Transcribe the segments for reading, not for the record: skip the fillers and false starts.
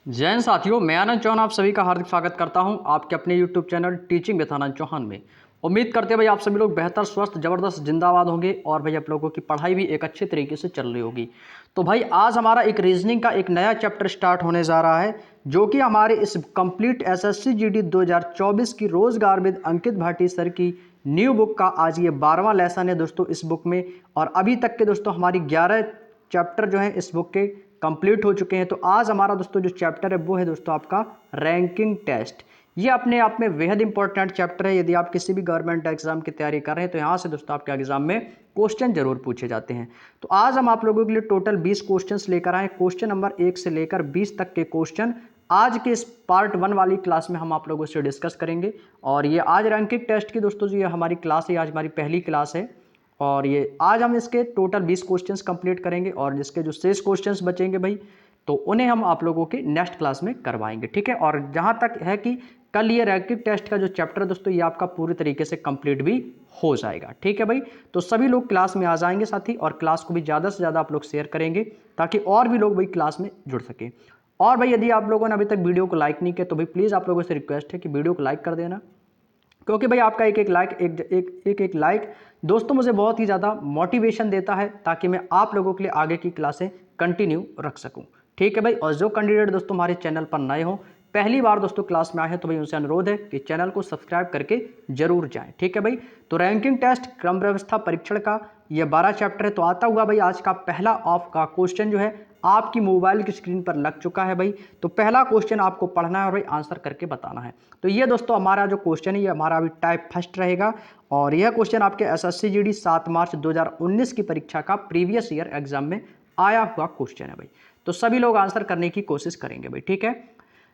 जय हिंद साथियों, मैं आनंद चौहान आप सभी का हार्दिक स्वागत करता हूं आपके अपने YouTube चैनल टीचिंग विद आनंद चौहान में। उम्मीद करते हैं भाई आप सभी लोग बेहतर, स्वस्थ, ज़बरदस्त, जिंदाबाद होंगे और भाई आप लोगों की पढ़ाई भी एक अच्छे तरीके से चल रही होगी। तो भाई आज हमारा एक रीजनिंग का एक नया चैप्टर स्टार्ट होने जा रहा है, जो कि हमारे इस कंप्लीट SSC GD 2024 की रोजगार विद अंकित भाटी सर की न्यू बुक का आज ये 12वां लेसन है दोस्तों इस बुक में। और अभी तक के दोस्तों हमारी 11 चैप्टर जो हैं इस बुक के कंप्लीट हो चुके हैं। तो आज हमारा दोस्तों जो चैप्टर है वो है दोस्तों आपका रैंकिंग टेस्ट। ये अपने आप में बेहद इंपॉर्टेंट चैप्टर है। यदि आप किसी भी गवर्नमेंट एग्जाम की तैयारी कर रहे हैं तो यहाँ से दोस्तों आपके एग्जाम में क्वेश्चन जरूर पूछे जाते हैं। तो आज हम आप लोगों के लिए टोटल 20 क्वेश्चंस लेकर आए। क्वेश्चन नंबर 1 से लेकर 20 तक के क्वेश्चन आज के इस पार्ट 1 वाली क्लास में हम आप लोगों से डिस्कस करेंगे। और ये आज रैंकिंग टेस्ट की दोस्तों जो ये हमारी क्लास है, आज हमारी पहली क्लास है। और ये आज हम इसके टोटल 20 क्वेश्चंस कंप्लीट करेंगे और जिसके जो शेष क्वेश्चंस बचेंगे भाई तो उन्हें हम आप लोगों के नेक्स्ट क्लास में करवाएंगे, ठीक है। और जहाँ तक है कि कल ये रैंकिंग टेस्ट का जो चैप्टर है दोस्तों ये आपका पूरी तरीके से कंप्लीट भी हो जाएगा, ठीक है भाई। तो सभी लोग क्लास में आ जाएंगे साथी, और क्लास को भी ज़्यादा से ज़्यादा आप लोग शेयर करेंगे ताकि और भी लोग भाई क्लास में जुड़ सकें। और भाई यदि आप लोगों ने अभी तक वीडियो को लाइक नहीं किया तो भाई प्लीज़ आप लोगों से रिक्वेस्ट है कि वीडियो को लाइक कर देना, क्योंकि भाई आपका एक एक लाइक दोस्तों मुझे बहुत ही ज़्यादा मोटिवेशन देता है ताकि मैं आप लोगों के लिए आगे की क्लासें कंटिन्यू रख सकूं, ठीक है भाई। और जो कैंडिडेट दोस्तों हमारे चैनल पर नए हो, पहली बार दोस्तों क्लास में आए हैं, तो भाई उनसे अनुरोध है कि चैनल को सब्सक्राइब करके जरूर जाएं, ठीक है भाई। तो रैंकिंग टेस्ट क्रम व्यवस्था परीक्षण का ये 12 चैप्टर है। तो आता हुआ भाई आज का पहला ऑफ का क्वेश्चन जो है आपकी मोबाइल की स्क्रीन पर लग चुका है भाई। तो पहला क्वेश्चन आपको पढ़ना है और भाई आंसर करके बताना है। तो ये दोस्तों हमारा जो क्वेश्चन है ये हमारा अभी टाइप फर्स्ट रहेगा। और यह क्वेश्चन आपके SSC GD 7 मार्च 2019 की परीक्षा का प्रीवियस ईयर एग्जाम में आया हुआ क्वेश्चन है भाई। तो सभी लोग आंसर करने की कोशिश करेंगे भाई, ठीक है।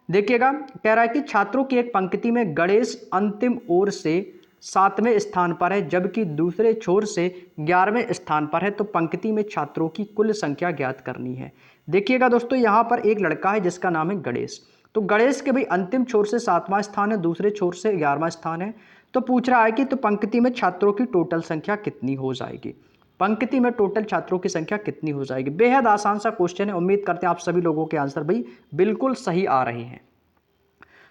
देखिएगा, कह रहा है कि छात्रों की एक पंक्ति में गणेश अंतिम ओर से 7वें स्थान पर है जबकि दूसरे छोर से 11वें स्थान पर है। तो पंक्ति में छात्रों की कुल संख्या ज्ञात करनी है। देखिएगा दोस्तों, यहाँ पर एक लड़का है जिसका नाम है गणेश। तो गणेश के भाई अंतिम छोर से 7वां स्थान है, दूसरे छोर से 11वां स्थान है। तो पूछ रहा है कि तो पंक्ति में छात्रों की टोटल संख्या कितनी हो जाएगी। पंक्ति में टोटल छात्रों की संख्या कितनी हो जाएगी। बेहद आसान सा क्वेश्चन है। उम्मीद करते हैं आप सभी लोगों के आंसर भाई बिल्कुल सही आ रहे हैं।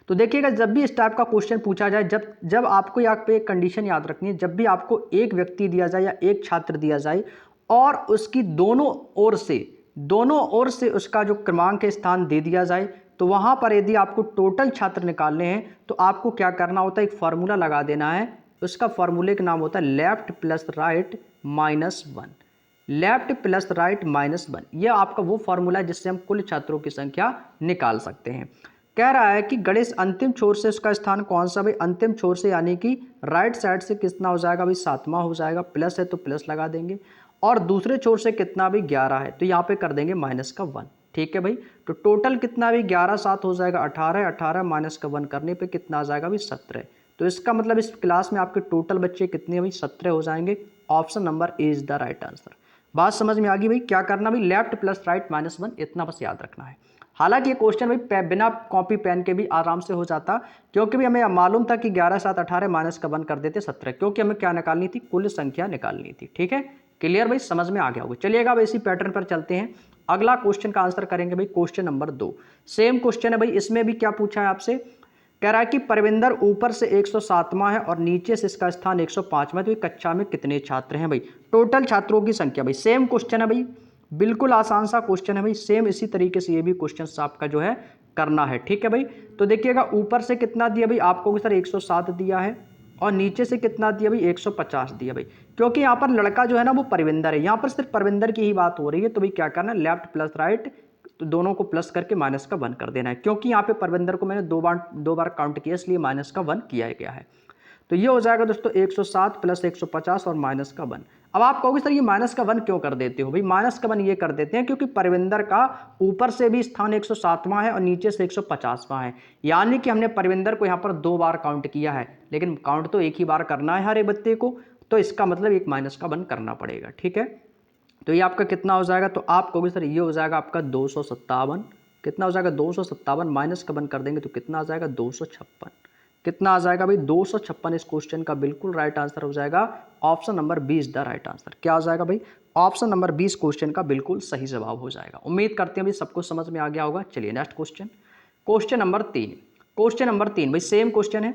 तो देखिएगा, जब भी इस टाइप का क्वेश्चन पूछा जाए, जब जब आपको यहाँ पे एक कंडीशन याद रखनी है, जब भी आपको एक व्यक्ति दिया जाए या एक छात्र दिया जाए और उसकी दोनों ओर से उसका जो क्रमांक स्थान दे दिया जाए, तो वहां पर यदि आपको टोटल छात्र निकालने हैं तो आपको क्या करना होता है, एक फॉर्मूला लगा देना है। उसका फॉर्मूले का नाम होता है left plus right minus 1। Left plus right minus 1 यह आपका वो फॉर्मूला है जिससे हम कुल छात्रों की संख्या निकाल सकते हैं। कह रहा है कि गणेश अंतिम छोर से उसका स्थान कौन सा भाई, अंतिम छोर से यानी कि राइट साइड से कितना हो जाएगा भाई, 7वां हो जाएगा। प्लस है तो प्लस लगा देंगे। और दूसरे छोर से कितना भी 11 है तो यहाँ पे कर देंगे माइनस का 1, ठीक है भाई। तो टोटल कितना भी 11 7 हो जाएगा 18, 18 माइनस का 1 करने पे कितना आ जाएगा भाई 17। तो इसका मतलब इस क्लास में आपके टोटल बच्चे कितने भाई 17 हो जाएंगे। Option number A is the right answer. बात समझ में आ गई भाई। क्या करना भाई, लेफ्ट प्लस राइट माइनस 1 इतना बस याद रखना है। हालांकि ये क्वेश्चन भाई बिना कॉपी पेन के भी आराम से हो जाता, क्योंकि भी हमें मालूम था कि 11 7 18 माइनस का 1 कर देते 17, क्योंकि हमें क्या निकालनी थी, कुल संख्या निकालनी थी, ठीक है। क्लियर भाई, समझ में आ गया होगा। चलिएगा अब इसी पैटर्न पर चलते हैं। अगला क्वेश्चन का आंसर करेंगे भाई क्वेश्चन नंबर 2। सेम क्वेश्चन है भाई। इसमें भी क्या पूछा है आपसे, कह रहा है कि परविंदर ऊपर से 107वां है और नीचे से इसका स्थान 105वां। तो कक्षा में कितने छात्र हैं भाई, टोटल छात्रों की संख्या भाई। सेम क्वेश्चन है भाई, बिल्कुल आसान सा क्वेश्चन है भाई। सेम इसी तरीके से ये भी क्वेश्चन आपका जो है करना है, ठीक है भाई। तो देखिएगा, ऊपर से कितना दिया भाई आपको सर 107 दिया है और नीचे से कितना दिया भाई 150 दिया भाई। क्योंकि यहाँ पर लड़का जो है ना वो परविंदर है, यहाँ पर सिर्फ परविंदर की ही बात हो रही है। तो भाई क्या करना है, लेफ्ट प्लस राइट तो दोनों को प्लस करके माइनस का 1 कर देना है। क्योंकि यहाँ पे परविंदर को मैंने दो बार काउंट किया, इसलिए माइनस का 1 किया गया है। तो ये हो जाएगा दोस्तों 107 प्लस 150 और माइनस का 1। अब आप कहोगे सर ये माइनस का 1 क्यों कर देते हो भाई। माइनस का 1 ये कर देते हैं क्योंकि परविंदर का ऊपर से भी स्थान 107वां है और नीचे से 150वां है। यानी कि हमने परविंदर को यहाँ पर 2 बार काउंट किया है, लेकिन काउंट तो एक ही बार करना है हर एक बच्चे को। तो इसका मतलब एक माइनस का 1 करना पड़ेगा, ठीक है। तो ये आपका कितना हो जाएगा, तो आप कहोगे सर ये हो जाएगा आपका 257। कितना हो जाएगा 257, माइनस का 1 कर देंगे तो कितना आ जाएगा 256। कितना आ जाएगा भाई 256। इस क्वेश्चन का बिल्कुल राइट आंसर हो जाएगा option number 20 the right answer. क्या हो जाएगा भाई, ऑप्शन नंबर 20 क्वेश्चन का बिल्कुल सही जवाब हो जाएगा। उम्मीद करते हैं भाई सबको समझ में आ गया होगा। चलिए next question. Question number 3, question number 3 भाई सेम क्वेश्चन है।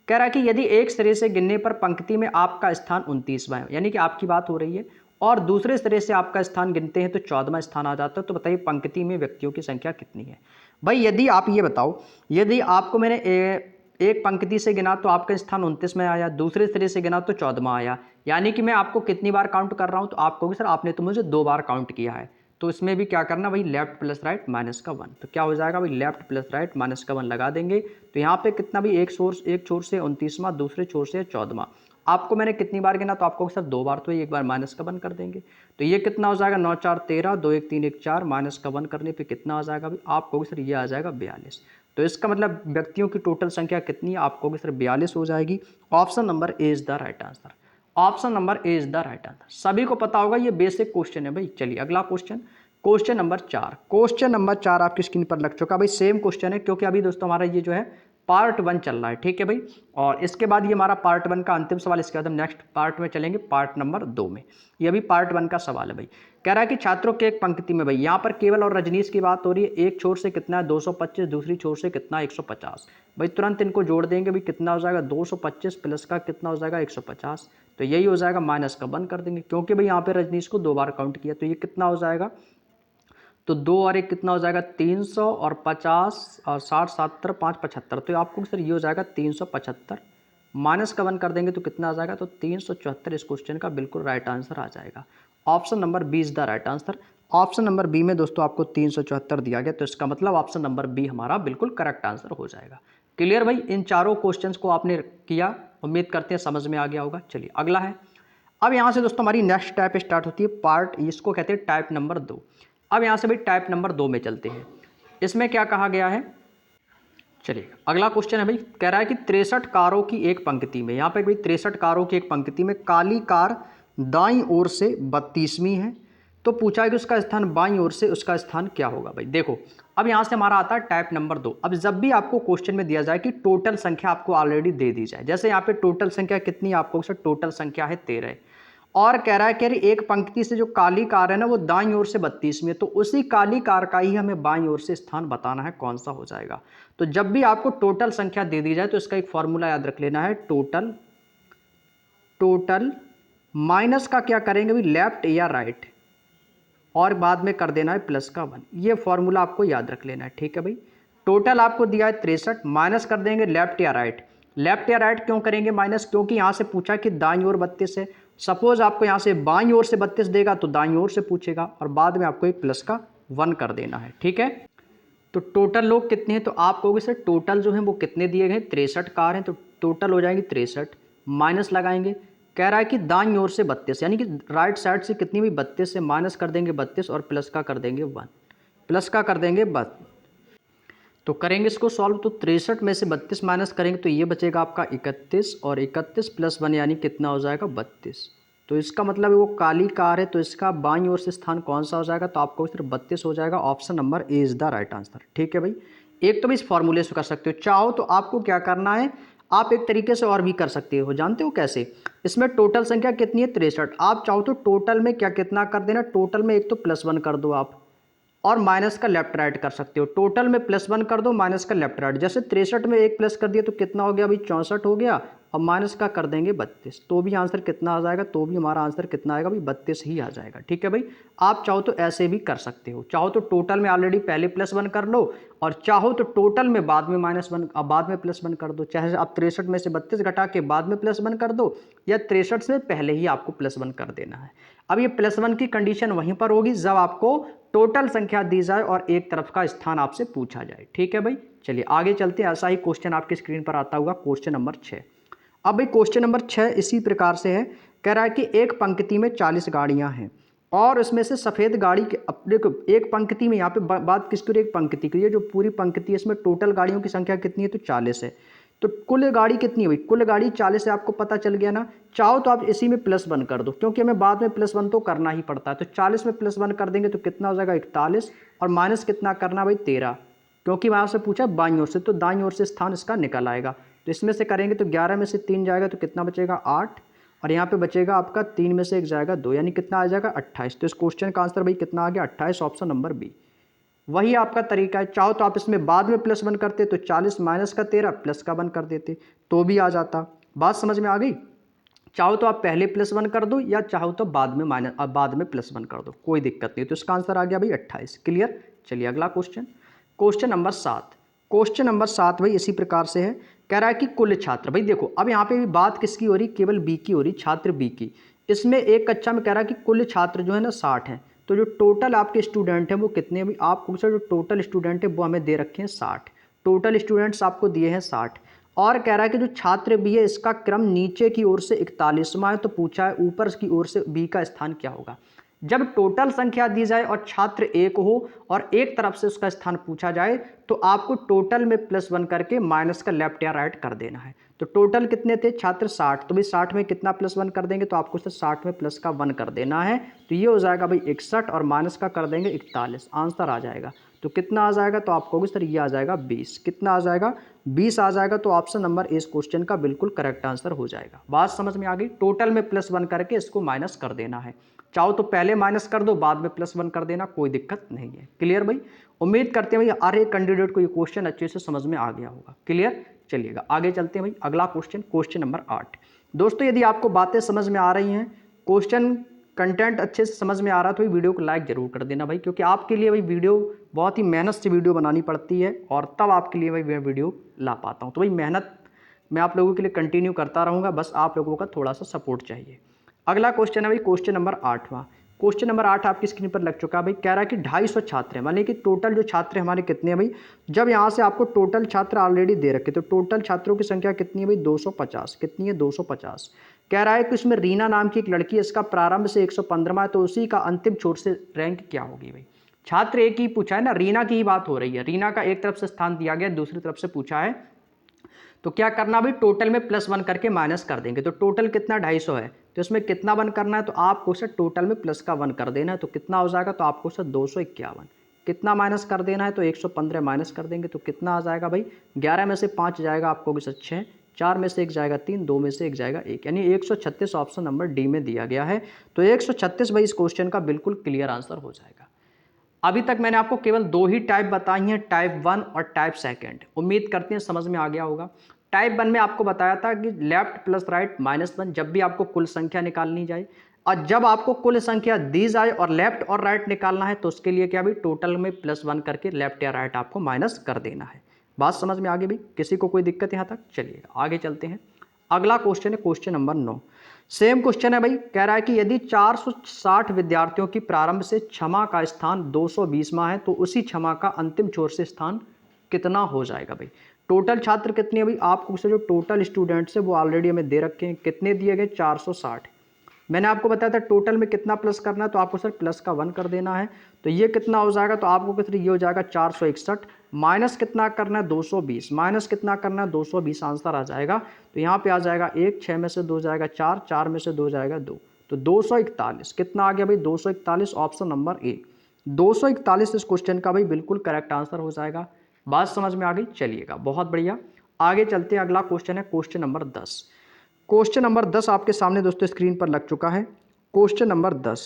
कह रहा है कि यदि एक सिरे से गिनने पर पंक्ति में आपका स्थान 29वां है, यानी कि आपकी बात हो रही है, और दूसरे सिरे से आपका स्थान गिनते हैं तो 14वां स्थान आ जाता है, तो बताइए पंक्ति में व्यक्तियों की संख्या कितनी है। भाई यदि आप ये बताओ, यदि आपको मैंने एक पंक्ति से गिना तो आपका स्थान 29 में आया, दूसरे सिरे से गिना तो 14वां आया, यानी कि मैं आपको कितनी बार काउंट कर रहा हूं, तो आप कहोगे सर आपने तो मुझे 2 बार काउंट किया है। तो इसमें भी क्या करना भाई, लेफ्ट प्लस राइट माइनस का 1, तो क्या हो जाएगा भाई, लेफ्ट प्लस राइट माइनस का 1 लगा देंगे। तो यहाँ पे कितना भी एक छोर से 29वां, दूसरे छोर से 14वां, आपको मैंने कितनी बार गिना, तो आपको सर 2 बार, तो एक बार माइनस का 1 कर देंगे। तो ये कितना हो जाएगा, 9 4 13, 2 1 3 1 4, माइनस का 1 करने पे कितना आ जाएगा भाई, आप कहोगे सर ये आ जाएगा 42। तो इसका मतलब व्यक्तियों की टोटल संख्या कितनी है, आप कहोगे सर 42 हो जाएगी। Option number A is the right answer, option number A is the right answer. सभी को पता होगा ये बेसिक क्वेश्चन है भाई। चलिए अगला question, question number 4, question number 4 आपकी स्क्रीन पर लग चुका भाई। सेम क्वेश्चन है, क्योंकि अभी दोस्तों हमारा ये जो है पार्ट 1 चल रहा है, ठीक है भाई, और इसके बाद ये हमारा पार्ट 1 का अंतिम सवाल, इसके बाद हम नेक्स्ट पार्ट में चलेंगे, पार्ट नंबर 2 में। ये भी पार्ट 1 का सवाल है भाई। कह रहा है कि छात्रों के एक पंक्ति में भाई, यहाँ पर केवल और रजनीश की बात हो रही है, एक छोर से कितना है 225, दूसरी छोर से कितना 150। भाई तुरंत इनको जोड़ देंगे भाई, कितना हो जाएगा 225 प्लस का कितना हो जाएगा 150, तो यही हो जाएगा, माइनस का 1 कर देंगे, क्योंकि भाई यहाँ पे रजनीश को 2 बार काउंट किया, तो ये कितना हो जाएगा, तो 2 और 1 कितना हो जाएगा 300, और 50 और 60 70 5 75, तो आपको सर ये हो जाएगा 375, माइनस का 1 कर देंगे तो कितना आ जाएगा, तो 374 इस क्वेश्चन का बिल्कुल राइट आंसर आ जाएगा। Option number B is the right answer. Option number B में दोस्तों आपको 374 दिया गया, तो इसका मतलब ऑप्शन नंबर बी हमारा बिल्कुल करेक्ट आंसर हो जाएगा। क्लियर भाई, इन चारों क्वेश्चंस को आपने किया, उम्मीद करते हैं समझ में आ गया होगा। चलिए अगला है, अब यहाँ से दोस्तों हमारी नेक्स्ट टाइप स्टार्ट होती है, पार्ट इसको कहते हैं टाइप नंबर 2। अब यहाँ से भाई टाइप नंबर 2 में चलते हैं। इसमें क्या कहा गया है, चलिए अगला क्वेश्चन है भाई। कह रहा है कि 63 कारों की एक पंक्ति में, यहाँ पे भाई 63 कारों की एक पंक्ति में काली कार दाईं ओर से 32वीं है, तो पूछा है कि उसका स्थान बाईं ओर से, उसका स्थान क्या होगा भाई। देखो अब यहाँ से हमारा आता है टाइप नंबर 2। अब जब भी आपको क्वेश्चन में दिया जाए कि टोटल संख्या आपको ऑलरेडी दे दी जाए, जैसे यहाँ पे टोटल संख्या कितनी है, आपको सर टोटल संख्या है 13, और कह रहा है कि एक पंक्ति से जो काली कार है ना वो दाईं ओर से 32 में है, तो उसी काली कार का ही हमें बाईं ओर से स्थान बताना है, कौन सा हो जाएगा। तो जब भी आपको टोटल संख्या दे दी जाए तो इसका एक फॉर्मूला याद रख लेना है, टोटल माइनस का क्या करेंगे भी, लेफ्ट या राइट, और बाद में कर देना है प्लस का 1। ये फॉर्मूला आपको याद रख लेना है, ठीक है भाई। टोटल आपको दिया है 63, माइनस कर देंगे लेफ्ट या राइट। लेफ्ट या राइट क्यों करेंगे माइनस, क्योंकि यहाँ से पूछा कि दाईं ओर 32 है। सपोज आपको यहाँ से बाईं ओर से 32 देगा तो दाईं ओर से पूछेगा, और बाद में आपको एक प्लस का 1 कर देना है, ठीक है। तो टोटल लोग कितने हैं, तो आप कहोगे सर टोटल जो है वो कितने दिए गए, 63 कार हैं, तो टोटल हो जाएंगे 63, माइनस लगाएंगे। कह रहा है कि दाईं ओर से 32, यानी कि राइट साइड से कितनी भी 32 से माइनस कर देंगे 32, और प्लस का कर देंगे 1, प्लस का कर देंगे 1। तो करेंगे इसको सॉल्व, तो 63 में से 32 माइनस करेंगे तो ये बचेगा आपका 31, और 31 प्लस 1 यानी कितना हो जाएगा 32। तो इसका मतलब वो काली कार है, तो इसका बाईं ओर से स्थान कौन सा हो जाएगा, तो आपको सिर्फ 32 हो जाएगा। Option number A is the right answer, ठीक है भाई। एक तो भी इस फॉर्मूले से कर सकते हो, चाहो तो आपको क्या करना है, आप एक तरीके से और भी कर सकते हो, जानते हो कैसे। इसमें टोटल संख्या कितनी है 63, आप चाहो तो टोटल में क्या कितना कर देना, टोटल में एक तो +1 कर दो आप, और माइनस का लेफ्ट राइट कर सकते हो। टोटल में +1 कर दो, माइनस का लेफ्ट राइट, जैसे 63 में एक प्लस कर दिया तो कितना हो गया अभी 64 हो गया, और माइनस का कर देंगे 32, तो भी आंसर कितना आ जाएगा, तो भी हमारा आंसर कितना आएगा भाई 32 ही आ जाएगा, ठीक है भाई। आप चाहो तो ऐसे भी कर सकते हो, चाहो तो टोटल में ऑलरेडी पहले +1 कर लो, और चाहो तो टोटल में बाद में -1 बाद में +1 कर दो, चाहे आप 63 में से 32 घटा के बाद में +1 कर दो, या 63 से पहले ही आपको +1 कर देना है। अब ये +1 की कंडीशन वहीं पर होगी जब आपको टोटल संख्या दी जाए और एक तरफ का स्थान आपसे पूछा जाए, ठीक है भाई। चलिए आगे चलते हैं, ऐसा ही क्वेश्चन आपकी स्क्रीन पर आता हुआ क्वेश्चन नंबर 6। अब भाई क्वेश्चन नंबर 6 इसी प्रकार से है। कह रहा है कि एक पंक्ति में 40 गाड़ियां हैं, और उसमें से सफ़ेद गाड़ी के, देखो एक पंक्ति में, यहाँ पे बात किसकी हो रही है, एक पंक्ति की, ये जो पूरी पंक्ति है इसमें टोटल गाड़ियों की संख्या कितनी है, तो 40 है। तो कुल गाड़ी कितनी हुई, कुल गाड़ी 40 है, आपको पता चल गया ना। चाहो तो आप इसी में +1 कर दो, क्योंकि हमें बाद में +1 तो करना ही पड़ता है। तो 40 में +1 कर देंगे तो कितना हो जाएगा 41, और माइनस कितना करना भाई 13, क्योंकि वहाँ से पूछा बाईं ओर से, तो दाईं ओर से स्थान इसका निकल आएगा। तो इसमें से करेंगे तो 11 में से 3 जाएगा तो कितना बचेगा 8, और यहाँ पे बचेगा आपका 3 में से 1 जाएगा 2, यानी कितना आ जाएगा 28। तो इस क्वेश्चन का आंसर भाई कितना आ गया 28, ऑप्शन नंबर बी। वही आपका तरीका है। चाहो तो आप इसमें बाद में +1 करते तो 40 माइनस का 13 प्लस का 1 कर देते तो भी आ जाता। बात समझ में आ गई? चाहो तो आप पहले +1 कर दो या चाहो तो बाद में +1 कर दो, कोई दिक्कत नहीं। तो इसका आंसर आ गया भाई 28। क्लियर? चलिए अगला question, question number 7। Question number 7 भाई इसी प्रकार से है। कह रहा है कि कुल छात्र, भाई देखो अब यहाँ पे भी बात किसकी हो रही, केवल बी की हो रही, छात्र बी की। इसमें एक कक्षा में कह रहा है कि कुल छात्र जो है ना 60 हैं। तो जो टोटल आपके स्टूडेंट हैं वो कितने, अभी आपको जो टोटल स्टूडेंट है वो हमें दे रखे हैं 60। टोटल स्टूडेंट्स आपको दिए हैं 60। और कह रहा है कि जो छात्र बी है इसका क्रम नीचे की ओर से 41वां है। तो पूछा है ऊपर की ओर से बी का स्थान क्या होगा। जब टोटल संख्या दी जाए और छात्र एक हो और एक तरफ से उसका स्थान पूछा जाए तो आपको टोटल में +1 करके माइनस का लेफ्ट या राइट कर देना है। तो टोटल कितने थे छात्र 60, तो भाई 60 में कितना +1 कर देंगे, तो आपको सिर्फ 60 में प्लस का 1 कर देना है। तो ये हो जाएगा भाई 61 और माइनस का कर देंगे 41, आंसर आ जाएगा। तो कितना आ जाएगा, तो आप कहोगे सर ये आ जाएगा 20। कितना आ जाएगा, 20 आ जाएगा। तो ऑप्शन नंबर इस क्वेश्चन का बिल्कुल करेक्ट आंसर हो जाएगा। बात समझ में आ गई? टोटल में +1 करके इसको माइनस कर देना है। चाहो तो पहले माइनस कर दो बाद में +1 कर देना, कोई दिक्कत नहीं है। क्लियर भाई? उम्मीद करते हैं भाई हर एक कैंडिडेट को ये क्वेश्चन अच्छे से समझ में आ गया होगा। क्लियर? चलिएगा आगे चलते हैं भाई। अगला क्वेश्चन, क्वेश्चन नंबर 8। दोस्तों यदि आपको बातें समझ में आ रही हैं, क्वेश्चन कंटेंट अच्छे से समझ में आ रहा है तो ये वीडियो को लाइक जरूर कर देना भाई, क्योंकि आपके लिए भाई वीडियो बहुत ही मेहनत से वीडियो बनानी पड़ती है और तब आपके लिए भाई मैं वीडियो ला पाता हूँ। तो भाई मेहनत मैं आप लोगों के लिए कंटिन्यू करता रहूँगा, बस आप लोगों का थोड़ा सा सपोर्ट चाहिए। अगला क्वेश्चन है भाई क्वेश्चन नंबर 8वां। क्वेश्चन नंबर 8 आपकी स्क्रीन पर लग चुका है भाई। कह रहा है कि 250 छात्र हैं, मानिए कि टोटल जो छात्र हैं हमारे कितने हैं भाई। जब यहाँ से आपको टोटल छात्र ऑलरेडी दे रखे तो टोटल छात्रों की संख्या कितनी है भाई, 250। कितनी है, 250। कह रहा है कि इसमें रीना नाम की एक लड़की है, इसका प्रारंभ से 115वां है, तो उसी का अंतिम छोर से रैंक क्या होगी भाई। छात्र एक ही पूछा है ना, रीना की ही बात हो रही है। रीना का एक तरफ से स्थान दिया गया, दूसरी तरफ से पूछा है, तो क्या करना भाई, टोटल में +1 करके माइनस कर देंगे। तो टोटल कितना 250 है, तो इसमें कितना 1 करना है, तो आपको सर टोटल में प्लस का 1 कर देना है। तो कितना हो जाएगा, तो आपको सर 251। कितना माइनस कर देना है, तो 115 माइनस कर देंगे। तो कितना आ जाएगा भाई, 11 में से 5 जाएगा आपको सर 6, 4 में से 1 जाएगा 3, 2 में से 1 जाएगा 1, यानी 136 ऑप्शन नंबर डी में दिया गया है। तो 136 भाई इस क्वेश्चन का बिल्कुल क्लियर आंसर हो जाएगा। अभी तक मैंने आपको केवल 2 ही टाइप बताई हैं, टाइप 1 और टाइप 2। उम्मीद करते हैं समझ में आ गया होगा। टाइप 1 में आपको बताया था कि लेफ्ट प्लस राइट -1 जब भी आपको कुल संख्या निकालनी जाए, और जब आपको कुल संख्या दी जाए और लेफ्ट और राइट निकालना है तो उसके लिए क्या भी टोटल में +1 करके लेफ्ट या राइट आपको माइनस कर देना है। बात समझ में आ गई भाई, किसी को कोई दिक्कत यहाँ तक? चलिए आगे चलते हैं। अगला क्वेश्चन है क्वेश्चन नंबर 9। सेम क्वेश्चन है भाई। कह रहा है कि यदि 460 विद्यार्थियों की प्रारंभ से क्षमा का स्थान 220वां है तो उसी क्षमा का अंतिम छोर से स्थान कितना हो जाएगा भाई। टोटल छात्र कितने हैं भाई, आपको जो टोटल स्टूडेंट्स है वो ऑलरेडी हमें दे रखे हैं। कितने दिए गए, 460। मैंने आपको बताया था टोटल में कितना प्लस करना है, तो आपको सर प्लस का 1 कर देना है। तो ये कितना हो जाएगा, तो आपको कितना, ये हो जाएगा 461। माइनस कितना करना है, 220। माइनस कितना करना है, 220, आंसर आ जाएगा। तो यहाँ पे आ जाएगा 1, 6 में से 2 जाएगा 4, 4 में से 2 जाएगा 2, तो 241। कितना आ गया भाई, 241, ऑप्शन नंबर ए। 241 इस क्वेश्चन का भाई बिल्कुल करेक्ट आंसर हो जाएगा। बात समझ में आ गई? चलिएगा बहुत बढ़िया, आगे चलते हैं। अगला क्वेश्चन है क्वेश्चन नंबर 10। क्वेश्चन नंबर 10 आपके सामने दोस्तों स्क्रीन पर लग चुका है। क्वेश्चन नंबर 10,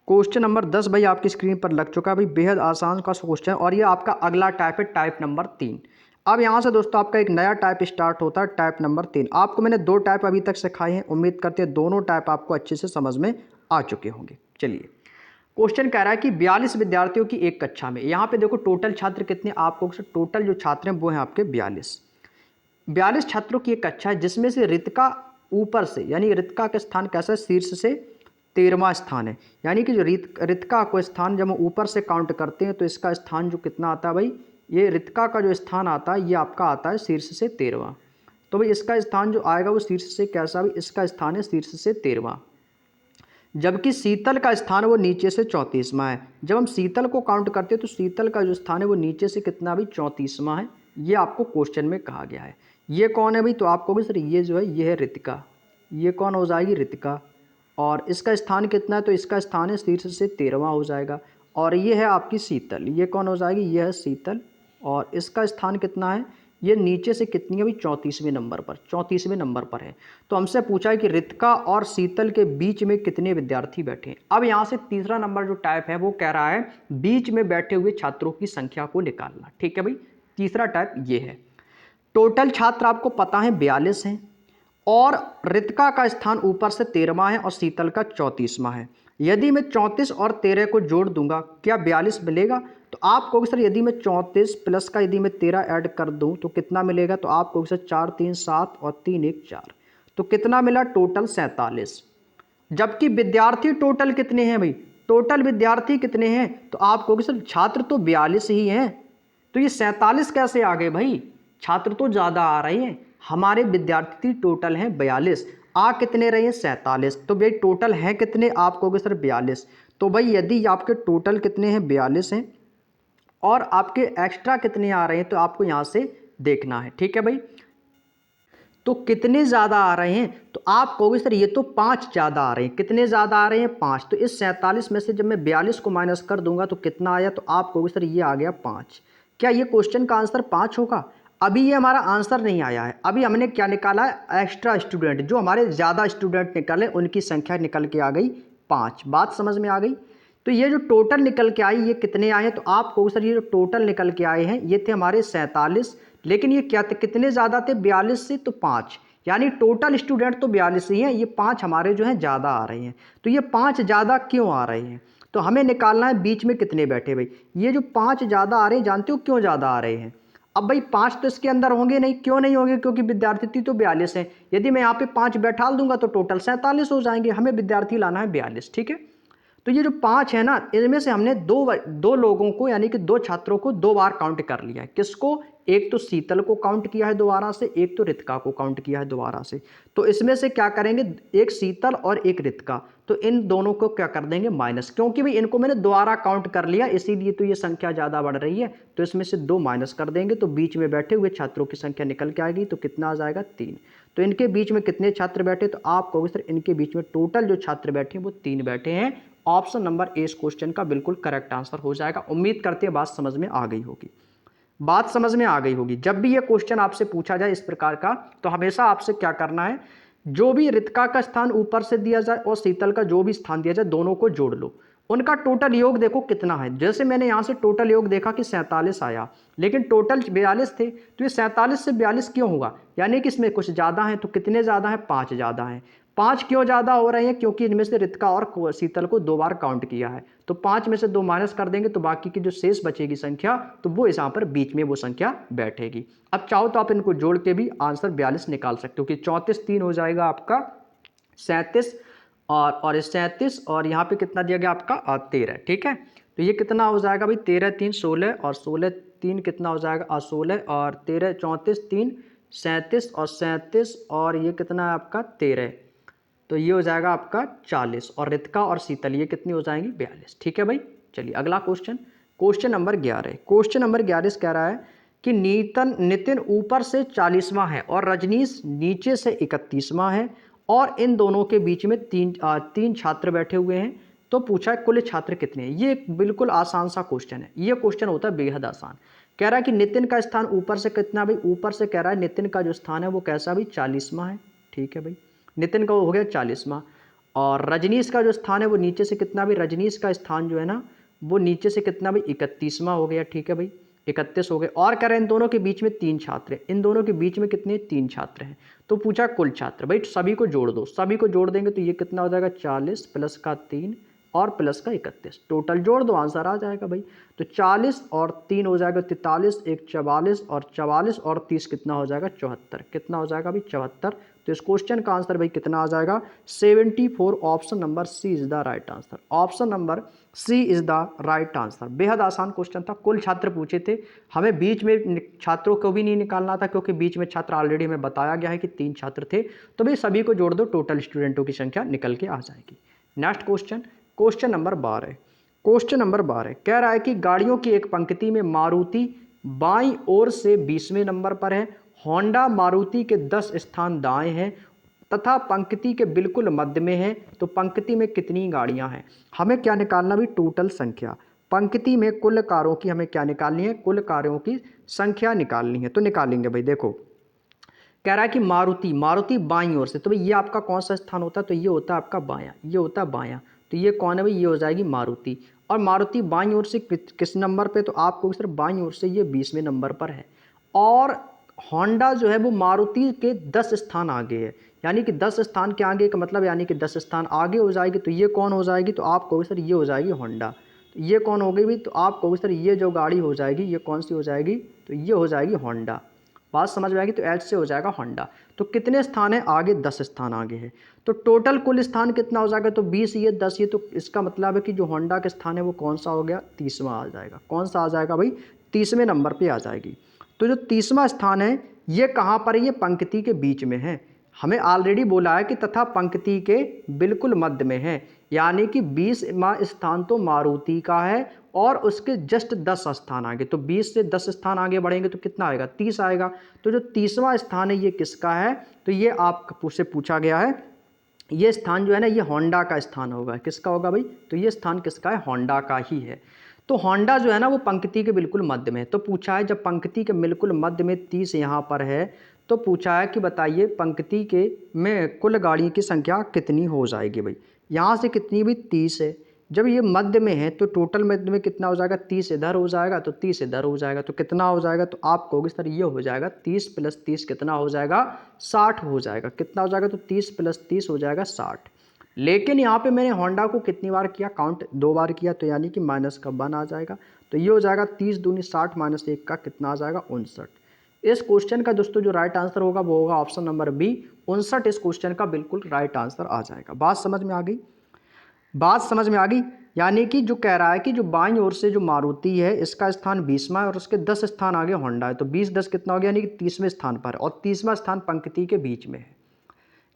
क्वेश्चन नंबर 10 भाई आपकी स्क्रीन पर लग चुका है भाई। बेहद आसान का क्वेश्चन है और ये आपका अगला टाइप है, टाइप नंबर 3। अब यहाँ से दोस्तों आपका एक नया टाइप स्टार्ट होता है, टाइप नंबर 3। आपको मैंने 2 टाइप अभी तक सिखाए हैं, उम्मीद करते हैं दोनों टाइप आपको अच्छे से समझ में आ चुके होंगे। चलिए क्वेश्चन कह रहा है कि 42 विद्यार्थियों की एक कक्षा में, यहाँ पे देखो टोटल छात्र कितने, आपको टोटल जो छात्र हैं वो हैं आपके 42 छात्रों की एक कक्षा है, जिसमें से रितिका ऊपर से, यानी रितिका का स्थान कैसा है, शीर्ष से 13वां स्थान है। यानी कि जो रितिका को स्थान जब हम ऊपर से काउंट करते हैं तो इसका स्थान जो कितना आता है भाई, ये रितिका का जो स्थान आता है ये आपका आता है शीर्ष से 13वां। तो भाई इसका स्थान जो आएगा वो शीर्ष से कैसा, भाई इसका स्थान है शीर्ष से 13वां, जबकि शीतल का स्थान वो नीचे से 34वां है। जब हम शीतल को काउंट करते हैं तो शीतल का जो स्थान है वो नीचे से कितना भी 34वां है। ये आपको क्वेश्चन में कहा गया है। ये कौन है भाई, तो आपको भी सर ये जो है ये है रितिका। ये कौन हो जाएगी, रितिका। और इसका स्थान कितना है, तो इसका स्थान है शीर्ष से 13वां हो जाएगा। और ये है आपकी शीतल, ये कौन हो जाएगी, ये है शीतल। और इसका स्थान कितना है, ये नीचे से कितनी है भाई, 34वें नंबर पर, 34वें नंबर पर है। तो हमसे पूछा है कि रितिका और शीतल के बीच में कितने विद्यार्थी बैठे हैं। अब यहाँ से तीसरा नंबर जो टाइप है वो कह रहा है बीच में बैठे हुए छात्रों की संख्या को निकालना। ठीक है भाई, तीसरा टाइप ये है। टोटल छात्र आपको पता है 42 हैं और रितिका का स्थान ऊपर से 13वां है और शीतल का 34वां है। यदि मैं 34 और 13 को जोड़ दूंगा क्या 42 मिलेगा? तो आप कहोगे सर यदि मैं 34 प्लस का यदि मैं 13 ऐड कर दूं तो कितना मिलेगा? तो आप कहोगे सर 4 3 7 और 3 1 4, तो कितना मिला? टोटल 47। जबकि विद्यार्थी टोटल कितने हैं भाई, टोटल विद्यार्थी कितने हैं? तो आप कहोगे सर छात्र तो 42 ही हैं, तो ये 47 कैसे आ गए भाई? छात्र तो ज़्यादा आ रहे हैं, हमारे विद्यार्थी टोटल हैं 42, आ कितने रहे हैं? 47। तो भाई टोटल है कितने? आप कहोगे सर 42। तो भाई यदि आपके टोटल कितने हैं? 42 हैं और आपके एक्स्ट्रा कितने आ रहे हैं तो आपको यहाँ से देखना है। ठीक है भाई, तो कितने ज़्यादा आ रहे हैं? तो आप कहोगे सर ये तो 5 ज़्यादा आ रहे हैं। कितने ज़्यादा आ रहे हैं? 5। तो इस 47 में से जब मैं 42 को माइनस कर दूंगा तो कितना आया? तो आप कहोगे सर ये आ गया 5। क्या ये क्वेश्चन का आंसर 5 होगा? अभी ये हमारा आंसर नहीं आया है, अभी हमने क्या निकाला है? एक्स्ट्रा स्टूडेंट, जो हमारे ज़्यादा स्टूडेंट निकले उनकी संख्या निकल के आ गई 5। बात समझ में आ गई? तो ये जो टोटल निकल के आई ये कितने आए? तो आप कहोगे सर ये जो टोटल निकल के आए हैं ये थे हमारे 47, लेकिन ये क्या थे, कितने ज़्यादा थे? 42 से तो 5, यानी टोटल स्टूडेंट तो 42 ही हैं, ये 5 हमारे जो हैं ज़्यादा आ रहे हैं। तो ये 5 ज़्यादा क्यों आ रहे हैं? तो हमें निकालना है बीच में कितने बैठे भाई। ये जो 5 ज़्यादा आ रहे हैं, जानते हो क्यों ज़्यादा आ रहे हैं? अब भाई 5 तो इसके अंदर होंगे नहीं, क्यों नहीं होंगे? क्योंकि विद्यार्थी तो 42 हैं। यदि मैं यहाँ पे 5 बैठा दूंगा तो टोटल 47 हो जाएंगे, हमें विद्यार्थी लाना है 42। ठीक है, तो ये जो 5 है ना, इनमें से हमने दो लोगों को यानी कि 2 छात्रों को 2 बार काउंट कर लिया है। किसको? एक तो शीतल को काउंट किया है दोबारा से, एक तो रितिका को काउंट किया है दोबारा से। तो इसमें से क्या करेंगे, एक शीतल और एक रितिका, तो इन दोनों को क्या कर देंगे? माइनस, क्योंकि भाई इनको मैंने दोबारा काउंट कर लिया इसीलिए तो ये संख्या ज़्यादा बढ़ रही है। तो इसमें से 2 माइनस कर देंगे तो बीच में बैठे हुए छात्रों की संख्या निकल के आएगी। तो कितना आ जाएगा? 3। तो इनके बीच में कितने छात्र बैठे? तो आप कहोगे सर इनके बीच में टोटल जो छात्र बैठे हैं वो 3 बैठे हैं। ऑप्शन नंबर ए इस क्वेश्चन का बिल्कुल करेक्ट आंसर हो जाएगा। उम्मीद करते हैं बात समझ में आ गई होगी, बात समझ में आ गई होगी। जब भी ये क्वेश्चन आपसे पूछा जाए इस प्रकार का तो हमेशा आपसे क्या करना है, जो भी रितिका का स्थान ऊपर से दिया जाए और शीतल का जो भी स्थान दिया जाए दोनों को जोड़ लो, उनका टोटल योग देखो कितना है। जैसे मैंने यहाँ से टोटल योग देखा कि 47 आया, लेकिन टोटल 42 थे, तो ये 47 से 42 क्यों हुआ? यानी कि इसमें कुछ ज़्यादा है। तो कितने ज़्यादा है? 5 ज़्यादा हैं। 5 क्यों ज़्यादा हो रहे हैं? क्योंकि इनमें से रितिका और शीतल को 2 बार काउंट किया है। तो 5 में से 2 माइनस कर देंगे तो बाकी की जो शेष बचेगी संख्या, तो वो यहाँ पर बीच में वो संख्या बैठेगी। अब चाहो तो आप इनको जोड़ के भी आंसर 42 निकाल सकते हो कि 34 3 हो जाएगा आपका 37 और 37 और यहाँ पे कितना दिया गया आपका 13। ठीक है, तो ये कितना हो जाएगा भाई? 13 3 16 और 16 3 कितना हो जाएगा? 16 और 13 34 3 37 और 37 और ये कितना है आपका? 13। तो ये हो जाएगा आपका 40 और रितिका और शीतल ये कितनी हो जाएंगी? 42। ठीक है भाई, चलिए अगला question, question number 11। Question number 11 कह रहा है कि नितिन ऊपर से 40वां है और रजनीश नीचे से 31वां है और इन दोनों के बीच में तीन छात्र बैठे हुए हैं। तो पूछा है कुल छात्र कितने हैं। ये एक बिल्कुल आसान सा क्वेश्चन है, ये क्वेश्चन होता है बेहद आसान। कह रहा है कि नितिन का स्थान ऊपर से कितना भाई? ऊपर से कह रहा है नितिन का जो स्थान है वो कैसा भाई? 40वां है। ठीक है भाई, नितिन का हो गया 40वां और रजनीश का जो स्थान है वो नीचे से कितना भाई? रजनीश का स्थान जो है ना वो नीचे से कितना भाई? 31वां हो गया। ठीक है भाई, 31 हो गए और कह रहे हैं इन दोनों के बीच में 3 छात्र हैं। इन दोनों के बीच में कितने? 3 छात्र हैं। तो पूछा कुल छात्र, भाई सभी को जोड़ दो, सभी को जोड़ देंगे तो ये कितना हो जाएगा? 40 प्लस का 3 और प्लस का 31, टोटल जोड़ दो आंसर आ जाएगा भाई। तो 40 और 3 हो जाएगा 43, एक 44 और 44 और 30 कितना हो जाएगा? 74। कितना हो जाएगा भाई? 74। तो इस क्वेश्चन का आंसर भाई कितना आ जाएगा? 74। Option number C is the right answer. Option number C is the right answer. बेहद आसान क्वेश्चन था, कुल छात्र पूछे थे, हमें बीच में छात्रों को भी नहीं निकालना था क्योंकि बीच में छात्र ऑलरेडी हमें बताया गया है कि 3 छात्र थे। तो भाई सभी को जोड़ दो, टोटल स्टूडेंटों की संख्या निकल के आ जाएगी। Next question, question number 12। Question number 12 कह रहा है कि गाड़ियों की एक पंक्ति में मारुति बाईं ओर से 20वें नंबर पर है, होंडा मारुति के 10 स्थान दाएं हैं तथा पंक्ति के बिल्कुल मध्य में है। तो पंक्ति में कितनी गाड़ियां हैं? हमें क्या निकालना भी? टोटल संख्या। पंक्ति में कुल कार्यों की हमें क्या निकालनी है, कुल कार्यों की संख्या निकालनी है। तो निकालेंगे भाई। देखो कह रहा है कि मारुति, मारुति बाईं ओर से, तो भाई ये आपका कौन सा स्थान होता है, तो ये होता है आपका बायां, ये होता है बायां। तो ये कौन है भाई, ये हो जाएगी मारुति। और मारुति बाईं ओर से किस नंबर पे, तो आपको सिर्फ बाईं ओर से ये 20वें नंबर पर है। और होंडा जो है वो मारुति के 10 स्थान आगे है, यानी कि 10 स्थान के आगे का मतलब यानी कि 10 स्थान आगे हो जाएगी। तो ये कौन हो जाएगी, तो आप कहोगे सर ये हो जाएगी होंडा। तो ये कौन हो गई भाई, तो आप कहोगे सर ये जो गाड़ी हो जाएगी ये कौन सी हो जाएगी, तो ये हो जाएगी होंडा। बात समझ में आएगी। तो एच से हो जाएगा होंडा। तो कितने स्थान है आगे, 10 स्थान आगे है। तो टोटल कुल स्थान कितना हो जाएगा, तो 20 ये 10 ये, तो इसका मतलब है कि जो होंडा का स्थान है वो कौन सा हो गया, 30वां आ जाएगा। कौन सा आ जाएगा भाई, 30वें नंबर पे आ जाएगी। तो जो 30वां स्थान है ये कहाँ पर है, ये पंक्ति के बीच में है। हमें ऑलरेडी बोला है कि तथा पंक्ति के बिल्कुल मध्य में है, यानी कि 20वां स्थान तो मारुति का है और उसके जस्ट 10 स्थान आगे। तो 20 से 10 स्थान आगे बढ़ेंगे तो कितना आएगा, 30 आएगा। तो जो 30वां स्थान है ये किसका है, तो ये आपसे पूछा गया है। ये स्थान जो है ना ये होंडा का स्थान होगा। किसका होगा भाई, तो ये स्थान किसका है, होंडा का ही है। तो होंडा जो है ना वो पंक्ति के बिल्कुल मध्य में है। तो पूछा है जब पंक्ति के बिल्कुल मध्य में 30 यहाँ पर है, तो पूछा है कि बताइए पंक्ति के में कुल गाड़ी की संख्या कितनी हो जाएगी भाई। यहाँ से कितनी भी 30 है, जब ये मध्य में है तो टोटल मध्य में कितना हो जाएगा, 30 इधर हो जाएगा तो 30 इधर हो जाएगा। तो कितना हो जाएगा, तो आप कहोगे सर ये हो जाएगा 30 + 30 कितना हो जाएगा, 60 हो जाएगा। कितना हो जाएगा, तो 30 + 30 हो जाएगा 60। लेकिन यहाँ पे मैंने होंडा को कितनी बार किया, काउंट 2 बार किया, तो यानी कि माइनस का 1 आ जाएगा। तो ये हो जाएगा 30 दूनी 60 - 1 का कितना आ जाएगा, 59। इस क्वेश्चन का दोस्तों जो राइट आंसर होगा वो होगा ऑप्शन नंबर बी, 59 इस क्वेश्चन का बिल्कुल राइट आंसर आ जाएगा। बात समझ में आ गई, बात समझ में आ गई। यानी कि जो कह रहा है कि जो बाईं ओर से जो मारुति है इसका स्थान 20वां है और उसके 10 स्थान आगे होंडा है। तो 20 10 कितना हो गया, यानी कि 30वें स्थान पर है और 30वां स्थान पंक्ति के बीच में है।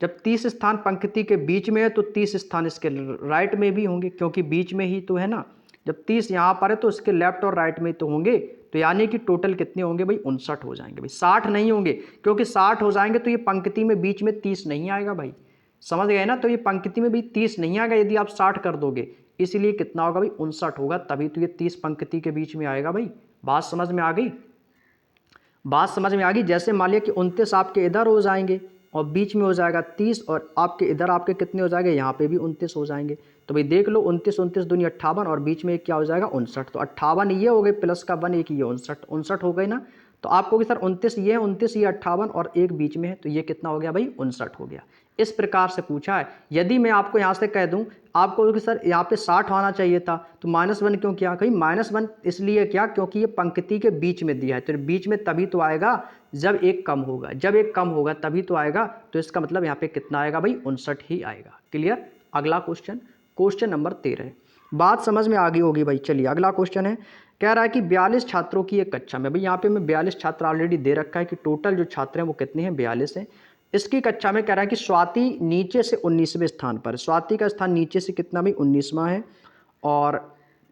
जब 30 स्थान पंक्ति के बीच में है तो 30 स्थान इसके राइट में भी होंगे, क्योंकि बीच में ही तो है ना। जब 30 यहाँ पर है तो इसके लेफ्ट और राइट में तो होंगे। तो यानी कि टोटल कितने होंगे भाई, 59 हो जाएंगे भाई। 60 नहीं होंगे, क्योंकि 60 हो जाएंगे तो ये पंक्ति में बीच में 30 नहीं आएगा भाई। समझ गए ना। तो ये पंक्ति में भी 30 नहीं आएगा यदि आप 60 कर दोगे, इसीलिए कितना होगा भाई, 59 होगा। तभी तो ये 30 पंक्ति के बीच में आएगा भाई। बात समझ में आ गई, बात समझ में आ गई। जैसे मान लिया कि 29 आपके इधर हो जाएंगे और बीच में हो जाएगा 30 और आपके इधर आपके कितने हो जाएंगे, यहाँ पे भी 29 हो जाएंगे। तो भाई देख लो 29 29 दूनी 58 और बीच में एक क्या हो जाएगा, 59। तो 58 ये हो गए प्लस का 1 एक ये 59 हो गए ना। तो आपको कि सर 29 ये 58 और एक बीच में है, तो ये कितना हो गया भाई, 59 हो गया। इस प्रकार से पूछा है। यदि मैं आपको यहाँ से कह दूँ आपको कि सर यहाँ पे 60 आना चाहिए था, तो -1 क्यों किया, कहीं -1 इसलिए क्या, क्योंकि ये पंक्ति के बीच में दिया है। तो बीच में तभी तो आएगा जब एक कम होगा, जब एक कम होगा तभी तो आएगा। तो इसका मतलब यहाँ पे कितना आएगा भाई, 59 ही आएगा। क्लियर। अगला क्वेश्चन, क्वेश्चन नंबर 13। बात समझ में आ गई होगी भाई। चलिए अगला क्वेश्चन है, कह रहा है कि 42 छात्रों की एक कक्षा में, भाई यहाँ पे मैं 42 छात्र ऑलरेडी दे रखा है कि टोटल जो छात्र हैं वो कितने हैं, 42 हैं। इसकी कक्षा में कह रहा है कि स्वाति नीचे से 19वें स्थान पर, स्वाति का स्थान नीचे से कितना भाई, 19वां है। और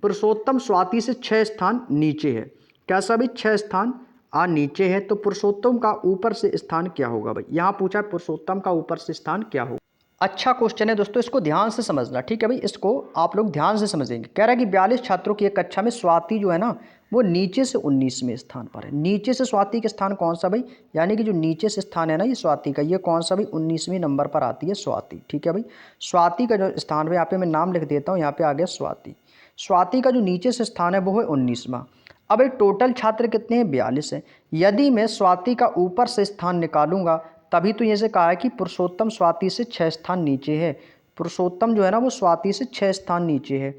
पुरुषोत्तम स्वाति से 6 स्थान नीचे है। कैसा भाई, 6 स्थान नीचे है। तो पुरुषोत्तम का ऊपर से स्थान क्या होगा भाई, यहाँ पूछा है पुरुषोत्तम का ऊपर से स्थान क्या होगा। अच्छा क्वेश्चन है दोस्तों, इसको ध्यान से समझना, ठीक है भाई। इसको आप लोग ध्यान से समझेंगे। कह रहा है कि 42 छात्रों की एक कक्षा में स्वाति जो है ना वो नीचे से 19वें स्थान पर है। नीचे से स्वाति के स्थान कौन सा भाई, यानी कि जो नीचे से स्थान है ना ये स्वाति का, ये कौन सा भाई, 19वें नंबर पर आती है स्वाति। ठीक है भाई। स्वाति का जो स्थान है, यहाँ पे मैं नाम लिख देता हूँ, यहाँ पे आ गया स्वाति। स्वाति का जो नीचे से स्थान है वो है 19वां। अब एक टोटल छात्र कितने हैं, 42 हैं। यदि मैं स्वाति का ऊपर से स्थान निकालूंगा तभी तो ये से कहा है कि पुरुषोत्तम स्वाति से 6 स्थान नीचे है। पुरुषोत्तम जो है ना वो स्वाति से 6 स्थान नीचे है,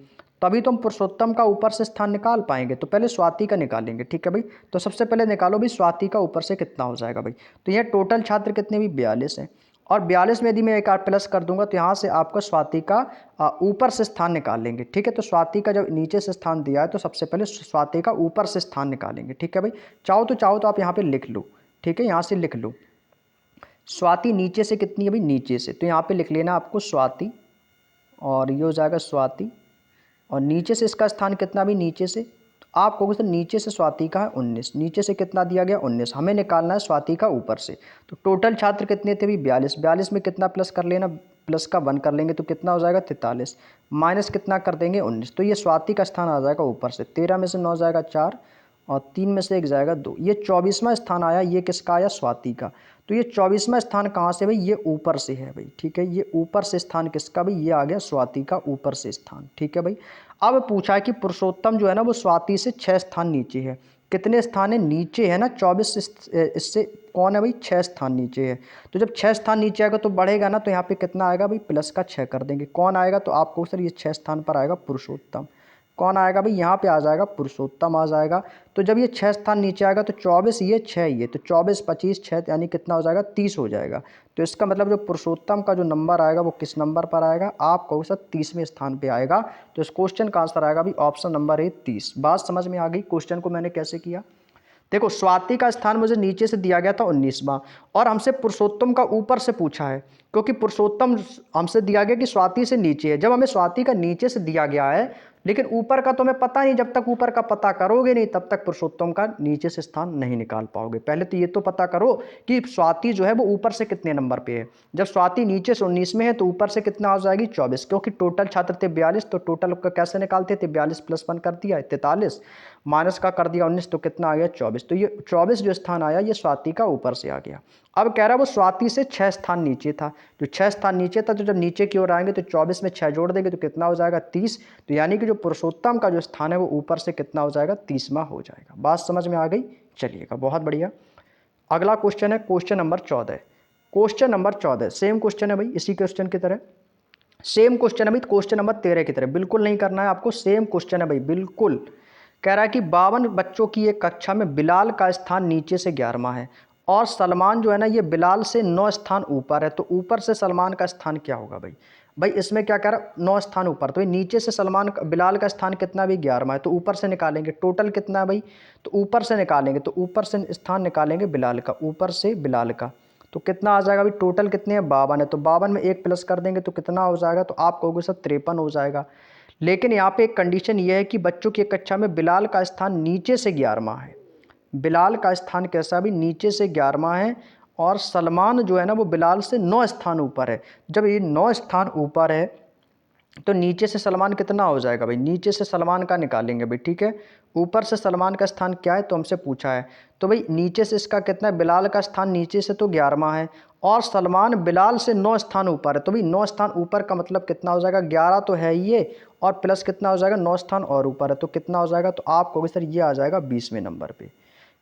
तभी तो हम पुरुषोत्तम का ऊपर से स्थान निकाल पाएंगे। तो पहले स्वाति का निकालेंगे, ठीक है भाई। तो सबसे पहले निकालो भाई स्वाति का ऊपर से कितना हो जाएगा भाई। तो यह टोटल छात्र कितने भी 42 हैं, और 42 में यदि मैं एक प्लस कर दूंगा तो यहाँ से आपका स्वाति का ऊपर से स्थान निकाल लेंगे। ठीक है। तो स्वाति का जब नीचे से स्थान दिया है तो सबसे पहले स्वाति का ऊपर से स्थान निकालेंगे। ठीक है भाई। चाहो तो आप यहाँ पे लिख लो, ठीक है, यहाँ से लिख लो। स्वाति नीचे से कितनी है भाई, नीचे से, तो यहाँ पे लिख लेना आपको स्वाति, और ये हो जाएगा स्वाति, और नीचे से इसका स्थान कितना भी, नीचे से। तो आप कहोगे सर नीचे से स्वाति का है 19, नीचे से कितना दिया गया 19, हमें निकालना है स्वाति का ऊपर से। तो टोटल छात्र कितने थे भी, 42, 42 में कितना प्लस कर लेना, प्लस का 1 कर लेंगे तो कितना हो जाएगा 43, माइनस कितना कर देंगे 19, तो ये स्वाति का स्थान आ जाएगा ऊपर से। 13 में से 9 जाएगा 4 और 3 में से 1 जाएगा 2, ये 24वां स्थान आया। ये किसका आया? स्वाति का। तो ये 24वां स्थान कहाँ से भाई? ये ऊपर से है भाई, ठीक है। ये ऊपर से स्थान किसका भाई? ये आ गया स्वाति का ऊपर से स्थान, ठीक है भाई। अब पूछा है कि पुरुषोत्तम जो है ना वो स्वाति से 6 स्थान नीचे है। कितने स्थान है? नीचे है ना 24 इससे कौन है भाई? 6 स्थान नीचे है। तो जब 6 स्थान नीचे आएगा तो बढ़ेगा ना, तो यहाँ पे कितना आएगा भाई? प्लस का 6 कर देंगे। कौन आएगा? तो आपको सर ये 6 स्थान पर आएगा पुरुषोत्तम। कौन आएगा भाई? यहाँ पे आ जाएगा पुरुषोत्तम आ जाएगा। तो जब ये 6 स्थान नीचे आएगा तो 24 ये 6 ये, तो 24 25 6 यानी कितना हो जाएगा? 30 हो जाएगा। तो इसका मतलब जो पुरुषोत्तम का जो नंबर आएगा वो किस नंबर पर आएगा? आप कहो सर 30वें स्थान पे आएगा। तो इस क्वेश्चन का आंसर आएगा भाई ऑप्शन नंबर ए 30। बात समझ में आ गई? क्वेश्चन को मैंने कैसे किया? देखो, स्वाति का स्थान मुझे नीचे से दिया गया था 19वां, और हमसे पुरुषोत्तम का ऊपर से पूछा है, क्योंकि पुरुषोत्तम हमसे दिया गया कि स्वाति से नीचे है। जब हमें स्वाति का नीचे से दिया गया है, लेकिन ऊपर का तो हमें पता नहीं, जब तक ऊपर का पता करोगे नहीं तब तक पुरुषोत्तम का नीचे से स्थान नहीं निकाल पाओगे। पहले तो ये तो पता करो कि स्वाति जो है वो ऊपर से कितने नंबर पे है। जब स्वाति नीचे से 19 में है तो ऊपर से कितना हो जाएगी? 24, क्योंकि टोटल छात्र थे 42, तो टोटल का कैसे निकालते थे? 42 + 1 कर दिया 43, माइनस का कर दिया 19, तो कितना आ गया? 24। तो ये 24 जो स्थान आया ये स्वाति का ऊपर से आ गया। अब कह रहा है वो स्वाति से 6 स्थान नीचे था। जो 6 स्थान नीचे था, तो जब नीचे की ओर आएंगे तो 24 में 6 जोड़ देंगे तो कितना हो जाएगा? 30। तो यानी कि जो पुरुषोत्तम का जो स्थान है वो ऊपर से कितना हो जाएगा? 30वां हो जाएगा। बात समझ में आ गई? चलिएगा, बहुत बढ़िया। अगला क्वेश्चन है question number 14। Question number 14 same question है भाई, इसी क्वेश्चन की तरह सेम क्वेश्चन है भाई, क्वेश्चन नंबर 13 की तरह। बिल्कुल नहीं करना है आपको, सेम क्वेश्चन है भाई बिल्कुल। कह रहा है कि 52 बच्चों की एक कक्षा में बिलाल का स्थान नीचे से 11वां है, और सलमान जो है ना ये बिलाल से 9 स्थान ऊपर है। तो ऊपर से सलमान का स्थान क्या होगा भाई? भाई इसमें क्या कह रहा है? 9 स्थान ऊपर, तो नीचे से बिलाल का स्थान कितना भी? 11वां है। तो ऊपर से निकालेंगे, टोटल कितना है भाई? तो ऊपर से निकालेंगे, तो ऊपर से स्थान निकालेंगे बिलाल का, ऊपर से बिलाल का। तो कितना आ जाएगा भाई? टोटल कितने हैं? 52 है। तो 52 में 1 प्लस कर देंगे तो कितना हो जाएगा? तो आप कहोगे सर 53 हो जाएगा। लेकिन यहाँ पे एक कंडीशन ये है कि बच्चों की कक्षा में बिलाल का स्थान नीचे से 11वां है। बिलाल का स्थान कैसा भी? नीचे से 11वां है, और सलमान जो है ना वो बिलाल से 9 स्थान ऊपर है। जब ये 9 स्थान ऊपर है तो नीचे से सलमान कितना हो जाएगा भाई? नीचे से सलमान का निकालेंगे भाई, ठीक है। ऊपर से सलमान का स्थान क्या है? तो हमसे पूछा है, तो भाई नीचे से इसका कितना है? बिलाल का स्थान नीचे से तो 11वां है, और सलमान बिलाल से 9 स्थान ऊपर है। तो भाई 9 स्थान ऊपर का मतलब कितना हो जाएगा? 11 तो है ही ये, और प्लस कितना हो जाएगा? 9 स्थान और ऊपर है, तो कितना हो जाएगा? तो आप कहोगे सर ये आ जाएगा 20वें नंबर पे।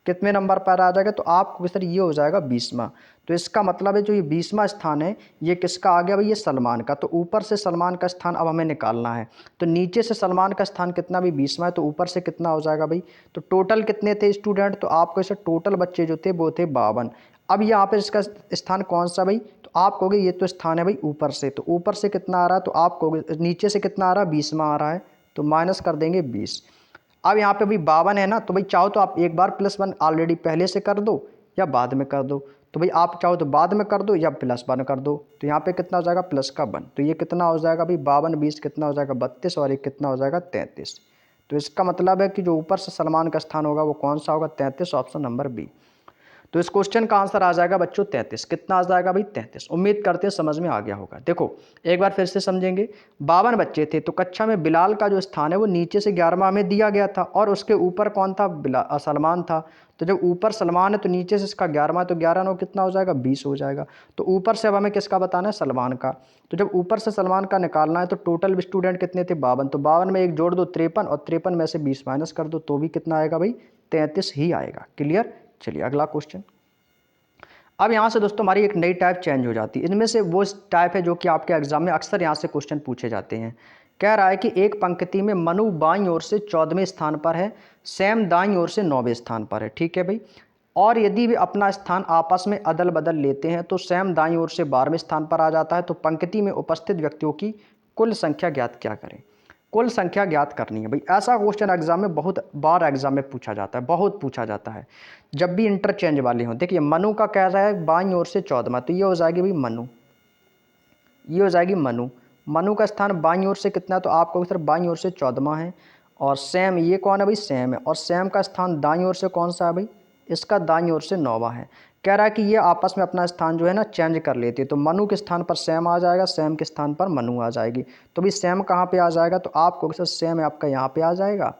कितने नंबर पर आ जाएगा? तो आपको सर ये हो जाएगा 20वां। तो इसका मतलब है जो ये 20वां स्थान है ये किसका आ गया भाई? ये सलमान का। तो ऊपर से सलमान का स्थान अब हमें निकालना है। तो नीचे से सलमान का स्थान कितना भी? 20वां है। तो ऊपर से कितना हो जाएगा भाई? तो टोटल कितने थे स्टूडेंट? तो आपको इसे टोटल बच्चे जो थे वो थे 52। अब यहाँ पर इसका स्थान कौन सा भाई? तो आप कहोगे ये तो स्थान है भाई ऊपर से। तो ऊपर से कितना आ रहा है? तो आप कहोगे नीचे से कितना आ रहा है? 20वां आ रहा है। तो माइनस कर देंगे 20। अब यहाँ पे भाई 52 है ना, तो भाई चाहो तो आप एक बार +1 ऑलरेडी पहले से कर दो या बाद में कर दो। तो भाई आप चाहो तो बाद में कर दो या +1 कर दो। तो यहाँ पे कितना हो जाएगा? प्लस का 1। तो ये कितना हो जाएगा भाई? 52 20 कितना हो जाएगा? 32, और एक कितना हो जाएगा? 33। तो इसका मतलब है कि जो ऊपर से सलमान का स्थान होगा वो कौन सा होगा? 33, ऑप्शन नंबर बी। तो इस क्वेश्चन का आंसर आ जाएगा बच्चों 33। कितना आ जाएगा भाई? 33। उम्मीद करते हैं समझ में आ गया होगा। देखो एक बार फिर से समझेंगे। 52 बच्चे थे, तो कक्षा में बिलाल का जो स्थान है वो नीचे से 11वां में दिया गया था, और उसके ऊपर कौन था? सलमान था। तो जब ऊपर सलमान है तो नीचे से इसका 11वां, तो 11 9 कितना हो जाएगा? 20 हो जाएगा। तो ऊपर से अब हमें किसका बताना है? सलमान का। तो जब ऊपर से सलमान का निकालना है तो टोटल स्टूडेंट कितने थे? 52। तो 52 में 1 जोड़ दो 53, और 53 में से 20 माइनस कर दो तो भी कितना आएगा भाई? 33 ही आएगा। क्लियर? चलिए अगला क्वेश्चन। अब यहाँ से दोस्तों हमारी एक नई टाइप चेंज हो जाती है। इनमें से वो टाइप है जो कि आपके एग्जाम में अक्सर यहाँ से क्वेश्चन पूछे जाते हैं। कह रहा है कि एक पंक्ति में मनु बाईं ओर से 14वें स्थान पर है, सैम दाईं ओर से 9वें स्थान पर है, ठीक है भाई। और यदि वे अपना स्थान आपस में अदल बदल लेते हैं तो सैम दाईं ओर से 12वें स्थान पर आ जाता है। तो पंक्ति में उपस्थित व्यक्तियों की कुल संख्या ज्ञात क्या करें? कुल संख्या ज्ञात करनी है भाई। ऐसा क्वेश्चन एग्जाम में बहुत बार एग्जाम में पूछा जाता है, बहुत पूछा जाता है जब भी इंटरचेंज वाले हों। देखिए मनु का कह रहा है बाईं ओर से 14वां, तो ये हो जाएगी भाई मनु, ये हो जाएगी मनु। मनु का स्थान बाईं ओर से कितना है? तो आपको सर बाईं ओर से 14वां है। और सैम, ये कौन है भाई? सैम है। और सैम का स्थान दाईं ओर से कौन सा है भाई? इसका दाईं ओर से 9वां है। कह रहा है कि ये आपस में अपना स्थान जो है ना चेंज कर लेती है, तो मनु के स्थान पर सैम आ जाएगा, सैम के स्थान पर मनु आ जाएगी। तो भाई सैम कहाँ पे आ जाएगा, तो आपको सर सैम आपका यहाँ पे आ जाएगा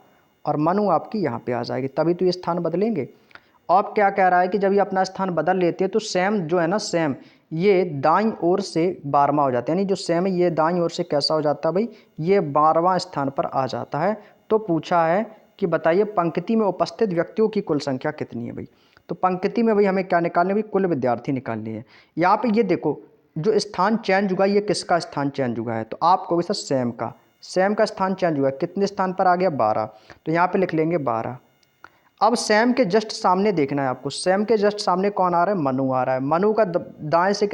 और मनु आपकी यहाँ पे आ जाएगी, तभी तो ये स्थान बदलेंगे। अब क्या कह रहा है कि जब ये अपना स्थान बदल लेती है तो सैम जो है ना सैम ये दाईं ओर से 12वां हो जाता है, यानी जो सैम है ये दाईं ओर से कैसा हो जाता है भाई, ये 12वां स्थान पर आ जाता है। तो पूछा है कि बताइए पंक्ति में उपस्थित व्यक्तियों की कुल संख्या कितनी है भाई। तो पंक्ति में भाई हमें क्या निकालने भाई, कुल विद्यार्थी निकालनी है। यहाँ पे ये देखो जो स्थान चेंज हुआ ये किसका स्थान चेंज हुआ है, तो आप कहोगे सर सैम का स्थान चेंज हुआ है, कितने स्थान पर आ गया 12, तो यहाँ पे लिख लेंगे 12। अब सैम के जस्ट सामने देखना है आपको, सैम के जस्ट सामने कौन आ रहा है, मनु आ रहा है। मनु का बाएं से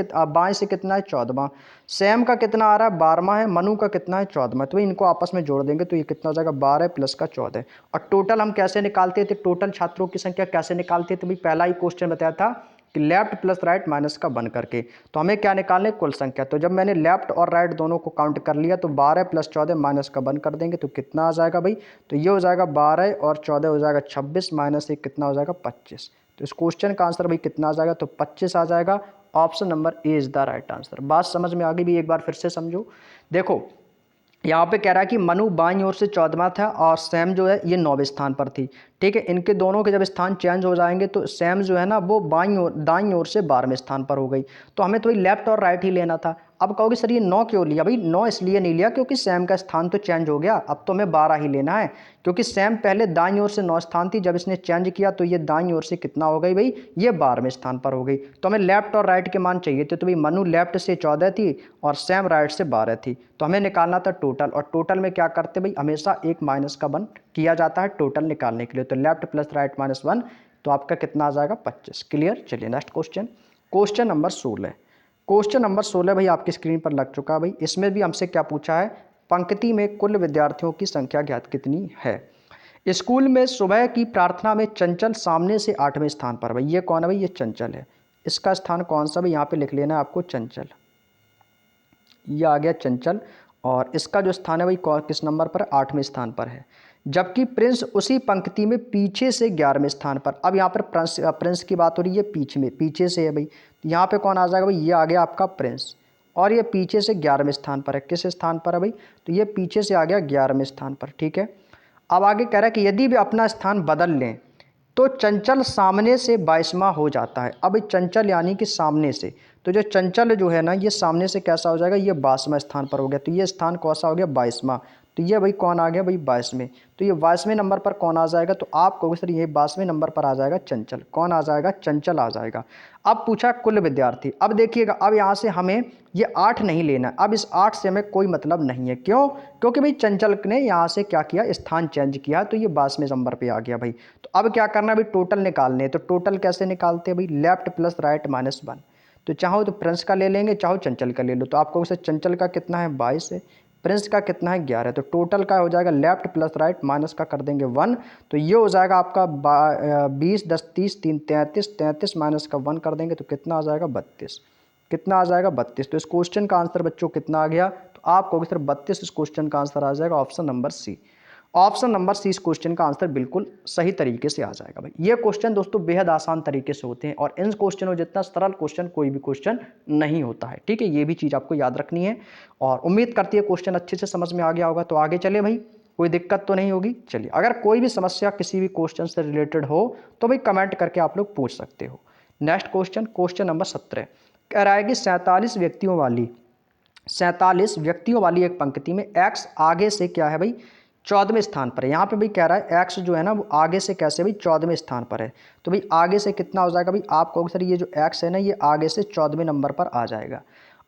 कितना है 14वां, सैम का कितना आ रहा है 12वां है, मनु का कितना है 14वां। तो इनको आपस में जोड़ देंगे तो ये कितना हो जाएगा 12 प्लस का 14। और टोटल हम कैसे निकालते थे, टोटल छात्रों की संख्या कैसे निकालते थे भाई, पहला ही क्वेश्चन बताया था कि लेफ्ट प्लस राइट माइनस का 1 करके। तो हमें क्या निकालने कुल संख्या, तो जब मैंने लेफ्ट और राइट दोनों को काउंट कर लिया तो 12 प्लस 14 माइनस का 1 कर देंगे तो कितना आ जाएगा भाई, तो ये हो जाएगा 12 और 14 हो जाएगा 26 माइनस 1 कितना हो जाएगा 25। तो इस क्वेश्चन का आंसर भाई कितना आ जाएगा, तो 25 आ जाएगा। Option number A is the right answer. बात समझ में आ गई भी, एक बार फिर से समझो। देखो यहाँ पे कह रहा है कि मनु बाईं ओर से 14वां था और सैम जो है ये 9वें स्थान पर थी। ठीक है, इनके दोनों के जब स्थान चेंज हो जाएंगे तो सैम जो है ना वो दाईं ओर से 12वें स्थान पर हो गई। तो हमें तो भाई लेफ्ट और राइट ही लेना था। अब कहोगे सर ये 9 क्यों लिया भाई, 9 इसलिए नहीं लिया क्योंकि सैम का स्थान तो चेंज हो गया, अब तो हमें 12 ही लेना है। क्योंकि सैम पहले दाईं ओर से 9 स्थान थी, जब इसने चेंज किया तो ये दाईं ओर से कितना हो गई भाई, ये 12वें स्थान पर हो गई। तो हमें लेफ्ट और राइट के मान चाहिए थे, तो भाई मनु लेफ्ट से 14 थी और सैम राइट से 12 थी। तो हमें निकालना था टोटल, और टोटल में क्या करते भाई हमेशा एक माइनस का 1 किया जाता है टोटल निकालने के लिए। तो लेफ्ट प्लस राइट माइनस 1, तो आपका कितना आ जाएगा 25। क्लियर। चलिए next question, question number 16। Question number 16 भाई आपकी स्क्रीन पर लग चुका है भाई। इसमें भी हमसे क्या पूछा है, पंक्ति में कुल विद्यार्थियों की संख्या ज्ञात कितनी है। स्कूल में सुबह की प्रार्थना में चंचल सामने से 8वें स्थान पर। भाई ये कौन है भाई, ये चंचल है। इसका स्थान कौन सा भाई, यहाँ पे लिख लेना है आपको चंचल, ये आ गया चंचल। और इसका जो स्थान है भाई किस नंबर पर, 8वें स्थान पर है। जबकि प्रिंस उसी पंक्ति में पीछे से 11वें स्थान पर। अब यहाँ पर प्रिंस की बात हो रही है, पीछे से है भाई, तो यहाँ पे कौन आ जाएगा भाई, ये आ गया आपका प्रिंस, और ये पीछे से 11वें स्थान पर है। किस स्थान पर है भाई, तो ये पीछे से आ गया 11वें स्थान पर। ठीक है, अब आगे कह रहा है कि यदि वे अपना स्थान बदल लें तो चंचल सामने से 22वां हो जाता है। अब चंचल यानी कि सामने से, तो जो चंचल जो है ना ये सामने से कैसा हो जाएगा, ये 22वां स्थान पर हो गया। तो ये स्थान कौन सा हो गया, 22वां। तो ये भाई कौन आ गया भाई 22वें, तो ये 22वें नंबर पर कौन आ जाएगा, तो आप कहोगे सर ये 22वें नंबर पर आ जाएगा चंचल। कौन आ जाएगा, चंचल आ जाएगा। अब पूछा कुल विद्यार्थी, अब देखिएगा अब यहाँ से हमें ये 8 नहीं लेना। अब इस 8 से हमें कोई मतलब नहीं है, क्यों, क्योंकि भाई चंचल ने यहाँ से क्या किया, स्थान चेंज किया, तो ये 22वें नंबर पर आ गया भाई। तो अब क्या करना है भाई, टोटल निकालने। तो टोटल कैसे निकालते हैं भाई, लेफ्ट प्लस राइट माइनस 1। तो चाहो तो प्रिंस का ले लेंगे, चाहो चंचल का ले लो। तो आपको सर चंचल का कितना है 22 है, प्रिंस का कितना है 11। तो टोटल का हो जाएगा लेफ्ट प्लस राइट माइनस का कर देंगे 1, तो ये हो जाएगा आपका 20 10 30 3 33, 33 माइनस का 1 कर देंगे तो कितना आ जाएगा 32। कितना आ जाएगा 32। तो इस क्वेश्चन का आंसर बच्चों कितना आ गया, तो आप कहोगे सर 32 इस क्वेश्चन का आंसर आ जाएगा option number C. Option number C इस क्वेश्चन का आंसर बिल्कुल सही तरीके से आ जाएगा भाई। ये क्वेश्चन दोस्तों बेहद आसान तरीके से होते हैं और इन क्वेश्चनों जितना सरल क्वेश्चन कोई भी क्वेश्चन नहीं होता है। ठीक है, ये भी चीज़ आपको याद रखनी है और उम्मीद करती है क्वेश्चन अच्छे से समझ में आ गया होगा। तो आगे चले भाई, कोई दिक्कत तो नहीं होगी। चलिए, अगर कोई भी समस्या किसी भी क्वेश्चन से रिलेटेड हो तो भाई कमेंट करके आप लोग पूछ सकते हो। नेक्स्ट क्वेश्चन, क्वेश्चन नंबर 17 कह रहा है कि 47 व्यक्तियों वाली एक पंक्ति में एक्स आगे से क्या है भाई 14वें स्थान पर है। यहाँ पे भाई कह रहा है एक्स जो है ना वो आगे से कैसे भाई 14वें स्थान पर है। तो भाई आगे से कितना हो जाएगा भाई, आप कहोगे सर ये जो एक्स है ना ये आगे से 14वें नंबर पर आ जाएगा।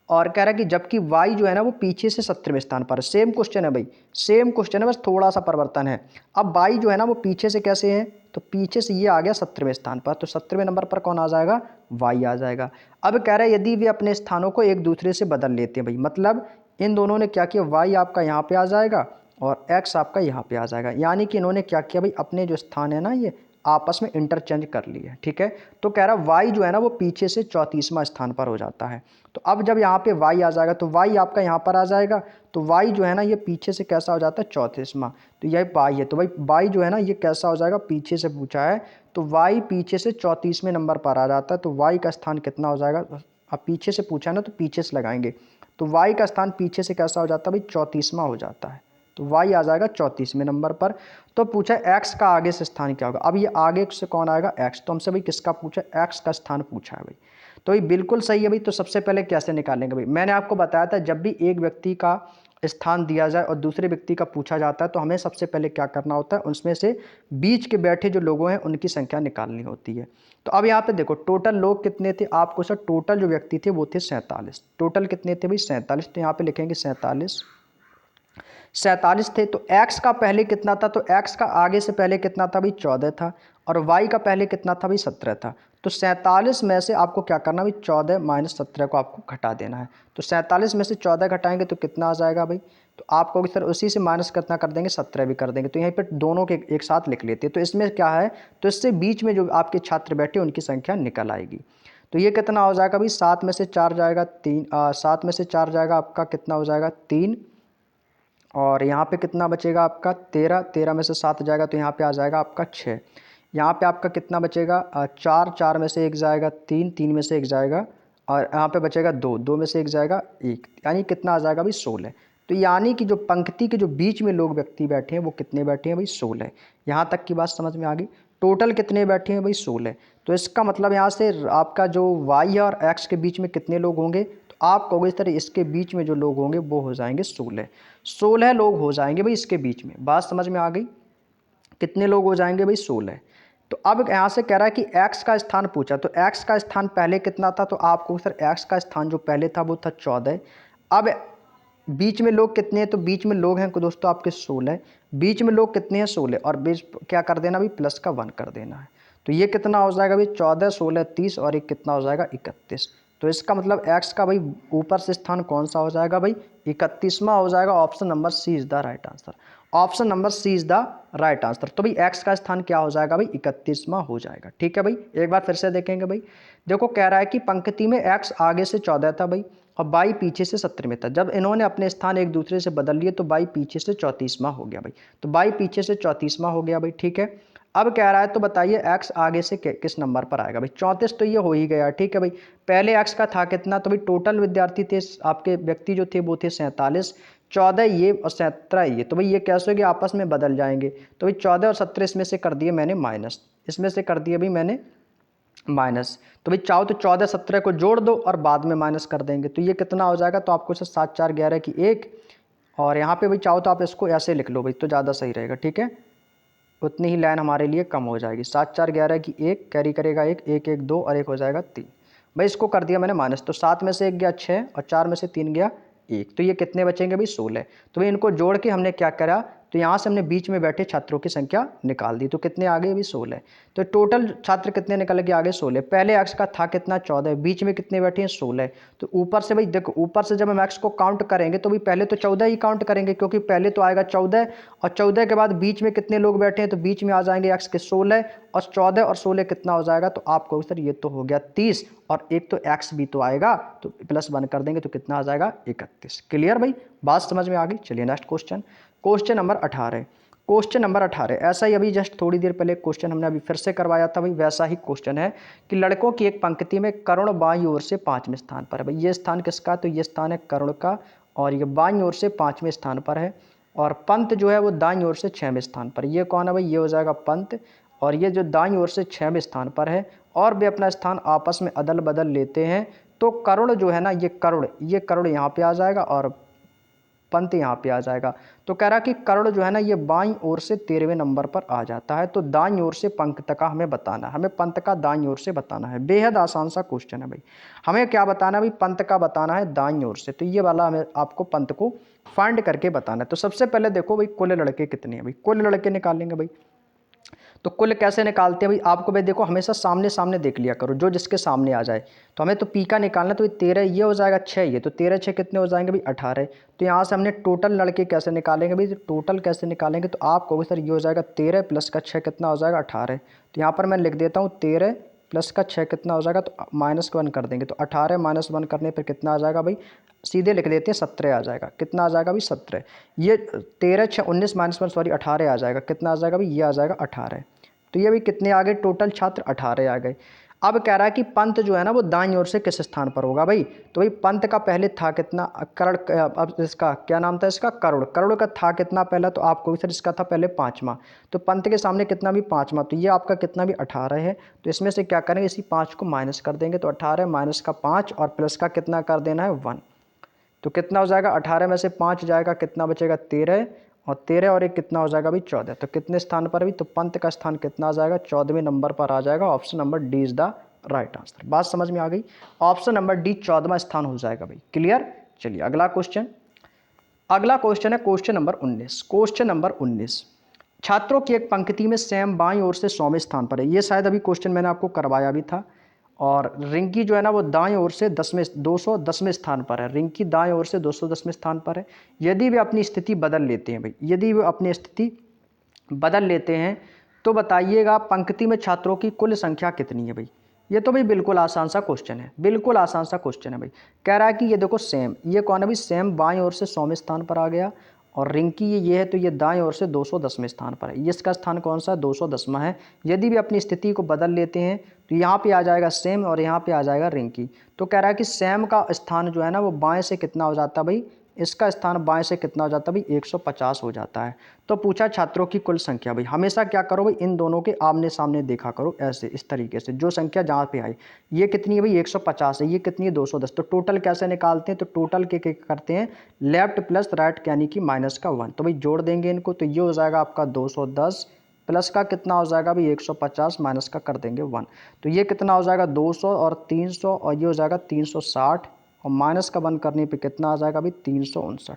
और कह रहा है कि जबकि वाई जो है ना वो पीछे से 17वें स्थान पर है। सेम क्वेश्चन है भाई, सेम क्वेश्चन है, बस थोड़ा सा परिवर्तन है। अब वाई जो है ना वो पीछे से कैसे है, तो पीछे से ये आ गया 17वें स्थान पर, तो 17वें नंबर पर कौन आ जाएगा, वाई आ जाएगा। अब कह रहा है यदि वे अपने स्थानों को एक दूसरे से बदल लेते हैं भाई, मतलब इन दोनों ने क्या किया, वाई आपका यहाँ पे आ जाएगा और एक्स आपका यहाँ पे आ जाएगा। यानी कि इन्होंने क्या किया भाई, अपने जो स्थान है ना ये आपस में इंटरचेंज कर लिए, ठीक है। तो कह रहा y जो है ना वो पीछे से 34वां स्थान पर हो जाता है। तो अब जब यहाँ पे y आ जाएगा तो y आपका यहाँ पर आ जाएगा, तो y जो है ना ये पीछे से कैसा हो जाता है 34वां, तो यही y है। तो भाई y जो है ना ये कैसा हो जाएगा, पीछे से पूछा है तो y पीछे से 34वें नंबर पर आ जाता है, तो y का स्थान कितना हो जाएगा, अब पीछे से पूछा है ना तो पीछे से लगाएंगे, तो y का स्थान पीछे से कैसा हो जाता है भाई 34वां हो जाता है, तो y आ जाएगा 34वें नंबर पर। तो पूछा x का आगे से स्थान क्या होगा, अब ये आगे से कौन आएगा x, तो हमसे भाई किसका पूछा, x का स्थान पूछा है भाई। तो ये बिल्कुल सही है भाई। तो सबसे पहले कैसे निकालेंगे भाई, मैंने आपको बताया था जब भी एक व्यक्ति का स्थान दिया जाए और दूसरे व्यक्ति का पूछा जाता है तो हमें सबसे पहले क्या करना होता है, उसमें से बीच के बैठे जो लोगों हैं उनकी संख्या निकालनी होती है। तो अब यहाँ पे देखो टोटल लोग कितने थे, आपको सर टोटल जो व्यक्ति थे वो थे 47, टोटल कितने थे भाई 47, तो यहाँ पे लिखेंगे 47 थे। तो x का पहले कितना था, तो x का आगे से पहले कितना था भाई 14 था, और y का पहले कितना था भाई 17 था। तो 47 में से आपको क्या करना भाई 14 माइनस 17 को आपको घटा देना है। तो 47 में से 14 घटाएंगे तो कितना आ जाएगा भाई, तो आपको सर उसी से माइनस कितना कर देंगे 17 भी कर देंगे, तो यहीं पर दोनों के एक साथ लिख लेते हैं। तो इसमें क्या है, तो इससे बीच में जो आपके छात्र बैठे उनकी संख्या निकल आएगी। तो ये कितना हो जाएगा भाई 7 में से 4 जाएगा 3, 7 में से 4 जाएगा आपका कितना हो जाएगा 3, और यहाँ पे कितना बचेगा आपका 13, 13 में से 7 जाएगा तो यहाँ पे आ जाएगा आपका 6। यहाँ पे आपका कितना बचेगा 4, 4 में से 1 जाएगा 3, 3 में से 1 जाएगा, और यहाँ पे बचेगा 2, 2 में से 1 जाएगा 1, यानी कितना आ जाएगा भाई 16। तो यानी कि जो पंक्ति के जो बीच में लोग व्यक्ति बैठे हैं वो कितने बैठे हैं भाई 16। यहाँ तक की बात समझ में आ गई। टोटल कितने बैठे हैं भाई 16। तो इसका मतलब यहाँ से आपका जो y और x के बीच में कितने लोग होंगे, तो आप कहोगे इस तरह इसके बीच में जो लोग होंगे वो हो जाएंगे 16, 16 लोग हो जाएंगे भाई इसके बीच में। बात समझ में आ गई, कितने लोग हो जाएंगे भाई 16। तो अब यहाँ से कह रहा है कि x का स्थान पूछा, तो x का स्थान पहले कितना था, तो आपको सर x का स्थान जो पहले था वो था 14। अब बीच में लोग कितने हैं, तो बीच में लोग हैं दोस्तों आपके 16, बीच में लोग कितने हैं 16, और बीच क्या कर देना भाई प्लस का 1 कर देना है। तो ये कितना हो जाएगा भाई 14, 16, 30, और एक कितना हो जाएगा 31। तो इसका मतलब x का भाई ऊपर से स्थान कौन सा हो जाएगा भाई 31वां हो जाएगा। Option number C is the right answer, option number C is the right answer. तो भाई x का स्थान क्या हो जाएगा भाई 31वां हो जाएगा। ठीक है भाई, एक बार फिर से देखेंगे भाई। देखो कह रहा है कि पंक्ति में x आगे से 14 था भाई और y पीछे से 17 में था। जब इन्होंने अपने स्थान एक दूसरे से बदल लिए तो y पीछे से 34वां हो गया भाई, तो y पीछे से 34वां हो गया भाई। ठीक है, अब कह रहा है तो बताइए x आगे से किस नंबर पर आएगा भाई 34, तो ये हो ही गया। ठीक है भाई, पहले x का था कितना, तो भाई टोटल विद्यार्थी थे आपके व्यक्ति जो थे वो थे 47, 14 ये और 17 ये, तो भाई ये कैसे हो गया आपस में बदल जाएंगे। तो भाई 14 और 17 इसमें से कर दिए मैंने माइनस, इसमें से कर दिए भाई मैंने माइनस। तो भाई चाहो तो 14 17 को जोड़ दो और बाद में माइनस कर देंगे, तो ये कितना हो जाएगा, तो आपको 7 4 11 की 1, और यहाँ पे भाई चाहो तो आप इसको ऐसे लिख लो भाई तो ज़्यादा सही रहेगा। ठीक है, उतनी ही लाइन हमारे लिए कम हो जाएगी। 7 4 11 की 1 कैरी करेगा 1 1 1 2 और 1 हो जाएगा 3। भाई इसको कर दिया मैंने माइनस, तो 7 में से 1 गया 6 और 4 में से 3 गया 1, तो ये कितने बचेंगे भाई 16। तो भाई इनको जोड़ के हमने क्या करा, तो यहाँ से हमने बीच में बैठे छात्रों की संख्या निकाल दी, तो कितने आ गए भाई 16। तो टोटल छात्र कितने निकल के आ गए 16। पहले x का था कितना 14, बीच में कितने बैठे हैं 16। तो ऊपर से भाई देखो, ऊपर से जब हम x को काउंट करेंगे तो भाई पहले तो 14 ही काउंट करेंगे, क्योंकि पहले तो आएगा 14 और 14 के बाद बीच में कितने लोग बैठे हैं, तो बीच में आ जाएंगे x के 16 और 14 और 16 कितना हो जाएगा, तो आपको सर ये तो हो गया 30 और एक तो x भी तो आएगा, तो प्लस 1 कर देंगे तो कितना आ जाएगा 31। क्लियर भाई, बात समझ में आ गई। चलिए next question, question number 18। Question number 18 ऐसा ही अभी जस्ट थोड़ी देर पहले क्वेश्चन हमने अभी फिर से करवाया था भाई, वैसा ही क्वेश्चन है कि लड़कों की एक पंक्ति में करुण बाईं ओर से 5वें स्थान पर है। भाई ये स्थान किसका, तो ये स्थान है करुण का, और ये बाईं ओर से 5वें स्थान पर है, और पंत जो है वो दाईं ओर से 6वें स्थान पर। ये कौन है भाई, ये हो जाएगा पंत, और ये जो दाईं ओर से 6वें स्थान पर है, और वे अपना स्थान आपस में अदल बदल लेते हैं। तो करुण जो है ना, ये करुण यहाँ पे आ जाएगा और पंत यहाँ पे आ जाएगा। तो कह रहा कि करुण जो है ना ये बाईं ओर से 13वें नंबर पर आ जाता है। तो दाईं ओर से पंत का हमें बताना है, हमें पंत का दाईं ओर से बताना है। बेहद आसान सा क्वेश्चन है भाई, हमें क्या बताना है भाई, पंत का बताना है दाईं ओर से। तो ये वाला हमें आपको पंत को फाइंड करके बताना है। तो सबसे पहले देखो भाई कुल लड़के कितने हैं भाई, कुल लड़के निकालेंगे भाई। तो कुल कैसे निकालते हैं भाई, आपको भाई देखो हमेशा सामने सामने देख लिया करो, जो जिसके सामने आ जाए। तो हमें तो पी का निकालना, तो 13 ये हो जाएगा, 6 ये, तो 13 6 कितने हो जाएंगे भाई 18। तो यहाँ से हमने टोटल लड़के कैसे निकालेंगे भाई, टोटल कैसे निकालेंगे, तो आप कहोगे सर ये हो जाएगा 13 प्लस का 6 कितना हो जाएगा 18। तो यहाँ पर मैं लिख देता हूँ 13 प्लस का 6 कितना हो जाएगा, तो -1 कर देंगे, तो 18 -1 करने पर कितना आ जाएगा भाई, सीधे लिख देते हैं 17 आ जाएगा। कितना आ जाएगा भाई 17। ये 13 6 19 -1 सॉरी 18 आ जाएगा। कितना आ जाएगा भाई, ये आ जाएगा 18। तो ये भी कितने आ गए टोटल छात्र, 18 आ गए। अब कह रहा है कि पंत जो है ना वो दाईं ओर से किस स्थान पर होगा भाई, तो भाई पंत का पहले था कितना, करण, अब इसका क्या नाम था, इसका करुण, करुण का था कितना पहला, तो आपको भी सर इसका था पहले 5वां, तो पंत के सामने कितना भी 5वां, तो ये आपका कितना भी 18 है। तो इसमें से क्या करेंगे, इसी 5 को माइनस कर देंगे, तो 18 माइनस का 5 और प्लस का कितना कर देना है 1। तो कितना हो जाएगा, 18 में से 5 जाएगा, कितना बचेगा 13, और 13 और 1 कितना हो जाएगा भाई 14। तो कितने स्थान पर भी, तो पंत का स्थान कितना आ जाएगा, 14वें नंबर पर आ जाएगा। Option number D is the right answer. बात समझ में आ गई, ऑप्शन नंबर डी 14वां स्थान हो जाएगा भाई। क्लियर। चलिए अगला क्वेश्चन, अगला क्वेश्चन है क्वेश्चन नंबर 19। क्वेश्चन नंबर 19, छात्रों की एक पंक्ति में सैम बाईं ओर से 100वें स्थान पर है। ये शायद अभी क्वेश्चन मैंने आपको करवाया भी था। और रिंकी जो है ना वो दाएं ओर से 210वें स्थान पर है। रिंकी दाएं ओर से 210वें स्थान पर है। यदि वे अपनी स्थिति बदल लेते हैं भाई, यदि वे अपनी स्थिति बदल लेते हैं तो बताइएगा पंक्ति में छात्रों की कुल संख्या कितनी है भाई। ये तो भाई बिल्कुल आसान सा क्वेश्चन है, बिल्कुल आसान सा क्वेश्चन है भाई। कह रहा है कि ये देखो सैम, ये कौन है भाई, सैम बाएं ओर से 100वें स्थान पर आ गया। और रिंकी ये है, तो ये दाएं ओर से 210वें स्थान पर है। ये इसका स्थान कौन सा है, 210वां है। यदि भी अपनी स्थिति को बदल लेते हैं तो यहाँ पे आ जाएगा सैम और यहाँ पे आ जाएगा रिंकी। तो कह रहा है कि सैम का स्थान जो है ना वो बाएं से कितना हो जाता है भाई, इसका स्थान बाएं से कितना हो जाता है भाई, 150 हो जाता है। तो पूछा छात्रों की कुल संख्या भाई। हमेशा क्या करो भाई, इन दोनों के आमने सामने देखा करो, ऐसे इस तरीके से। जो संख्या जहाँ पे आई, ये कितनी है भाई 150 है, ये कितनी है 210। तो टोटल कैसे निकालते हैं, तो टोटल के करते हैं लेफ्ट प्लस राइट यानी कि माइनस का 1। तो भाई जोड़ देंगे इनको, तो ये हो जाएगा आपका 210 प्लस का कितना हो जाएगा भाई 150 माइनस का कर देंगे 1। तो ये कितना हो जाएगा 200 और 300, और ये हो जाएगा 360, और माइनस का 1 करने पे कितना आ जाएगा भाई 359।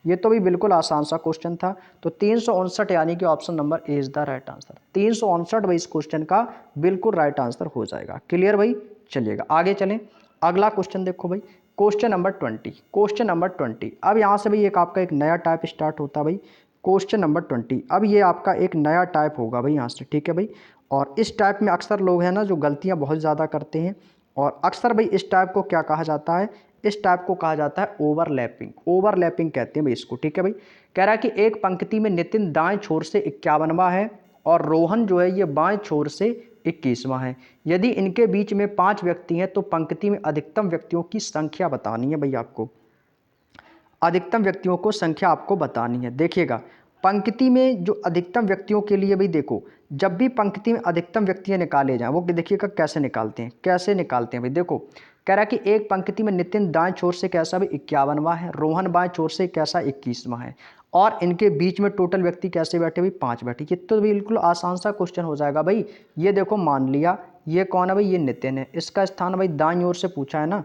ये तो भी बिल्कुल आसान सा क्वेश्चन था। तो 359 यानी कि option number A is the right answer. 359 भाई इस क्वेश्चन का बिल्कुल राइट आंसर हो जाएगा। क्लियर भाई। चलिएगा आगे चलें। अगला क्वेश्चन देखो भाई, क्वेश्चन नंबर 20। क्वेश्चन नंबर 20, अब यहाँ से भाई एक आपका एक नया टाइप स्टार्ट होता है भाई। क्वेश्चन नंबर 20, अब ये आपका एक नया टाइप होगा भाई यहाँ से, ठीक है भाई। और इस टाइप में अक्सर लोग हैं ना जो गलतियाँ बहुत ज़्यादा करते हैं, और अक्सर भाई इस टाइप को क्या कहा जाता है, इस टाइप को कहा जाता है ओवरलैपिंग। ओवरलैपिंग कहते हैं भाई इसको, ठीक है भाई। कह रहा है कि एक पंक्ति में नितिन दाएं छोर से 51वां है और रोहन जो है ये बाएं छोर से 21वां है। यदि इनके बीच में 5 व्यक्ति हैं तो पंक्ति में अधिकतम व्यक्तियों की संख्या बतानी है भाई आपको। अधिकतम व्यक्तियों को संख्या आपको बतानी है। देखिएगा पंक्ति में जो अधिकतम व्यक्तियों के लिए भाई देखो, जब भी पंक्ति में अधिकतम व्यक्ति निकाले जाएं वो देखिएगा कैसे निकालते हैं, कैसे निकालते हैं भाई। देखो कह रहा है कि एक पंक्ति में नितिन दाएं छोर से कैसा भाई 51वां है, रोहन बाएं छोर से कैसा 21वां है, और इनके बीच में टोटल व्यक्ति कैसे बैठे भाई 5 बैठे। ये तो बिल्कुल आसान सा क्वेश्चन हो जाएगा भाई। ये देखो मान लिया ये कौन है भाई, ये नितिन है, इसका स्थान भाई दाईं ओर से पूछा है ना,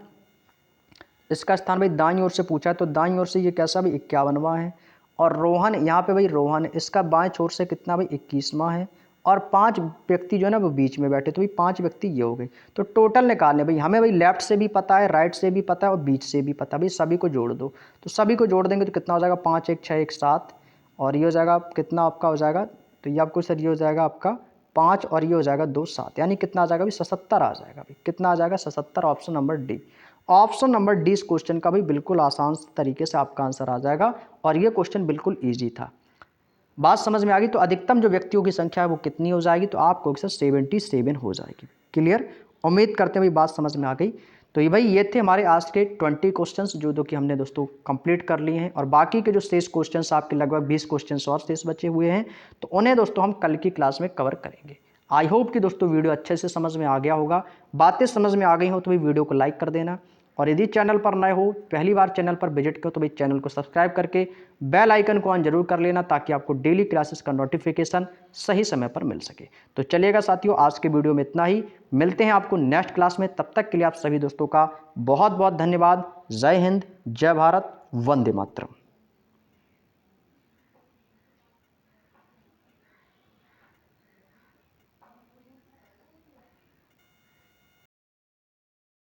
इसका स्थान भाई दाईं ओर से पूछा है, तो दाईं ओर से ये कैसा भाई 51वां है। और रोहन यहाँ पे भाई रोहन है, इसका बाएं छोर से कितना भाई 21वां है, और 5 व्यक्ति जो है ना वो बीच में बैठे, तो भाई 5 व्यक्ति ये हो गए। तो टोटल निकालने भाई, हमें भाई लेफ्ट से भी पता है, राइट से भी पता है, और बीच से भी पता है भाई। सभी को जोड़ दो, तो सभी को जोड़ देंगे तो कितना हो जाएगा 5 1 6 1 7, और ये हो जाएगा कितना आपका हो जाएगा, तो ये आपको सर ये हो जाएगा आपका 5, और ये हो जाएगा 2 7, यानी कितना आ जाएगा भाई 77 आ जाएगा भाई। कितना आ जाएगा 77, option number D. Option number D इस क्वेश्चन का भी बिल्कुल आसान तरीके से आपका आंसर आ जाएगा, और ये क्वेश्चन बिल्कुल ईजी था। बात समझ में आ गई। तो अधिकतम जो व्यक्तियों की संख्या है वो कितनी हो जाएगी, तो आपको 77 हो जाएगी। क्लियर। उम्मीद करते हैं भाई बात समझ में आ गई। तो ये भाई ये थे हमारे आज के 20 क्वेश्चंस जो कि हमने दोस्तों कंप्लीट कर लिए हैं, और बाकी के जो शेष क्वेश्चंस आपके लगभग 20 क्वेश्चंस और शेष बचे हुए हैं, तो उन्हें दोस्तों हम कल की क्लास में कवर करेंगे। आई होप कि दोस्तों वीडियो अच्छे से समझ में आ गया होगा। बातें समझ में आ गई हो तो भाई वीडियो को लाइक कर देना, और यदि चैनल पर नए हो, पहली बार चैनल पर विजिट करो, तो भाई चैनल को सब्सक्राइब करके बेल आइकन को ऑन जरूर कर लेना, ताकि आपको डेली क्लासेस का नोटिफिकेशन सही समय पर मिल सके। तो चलिएगा साथियों, आज के वीडियो में इतना ही। मिलते हैं आपको नेक्स्ट क्लास में। तब तक के लिए आप सभी दोस्तों का बहुत बहुत धन्यवाद। जय हिंद, जय भारत, वंदे मातरम।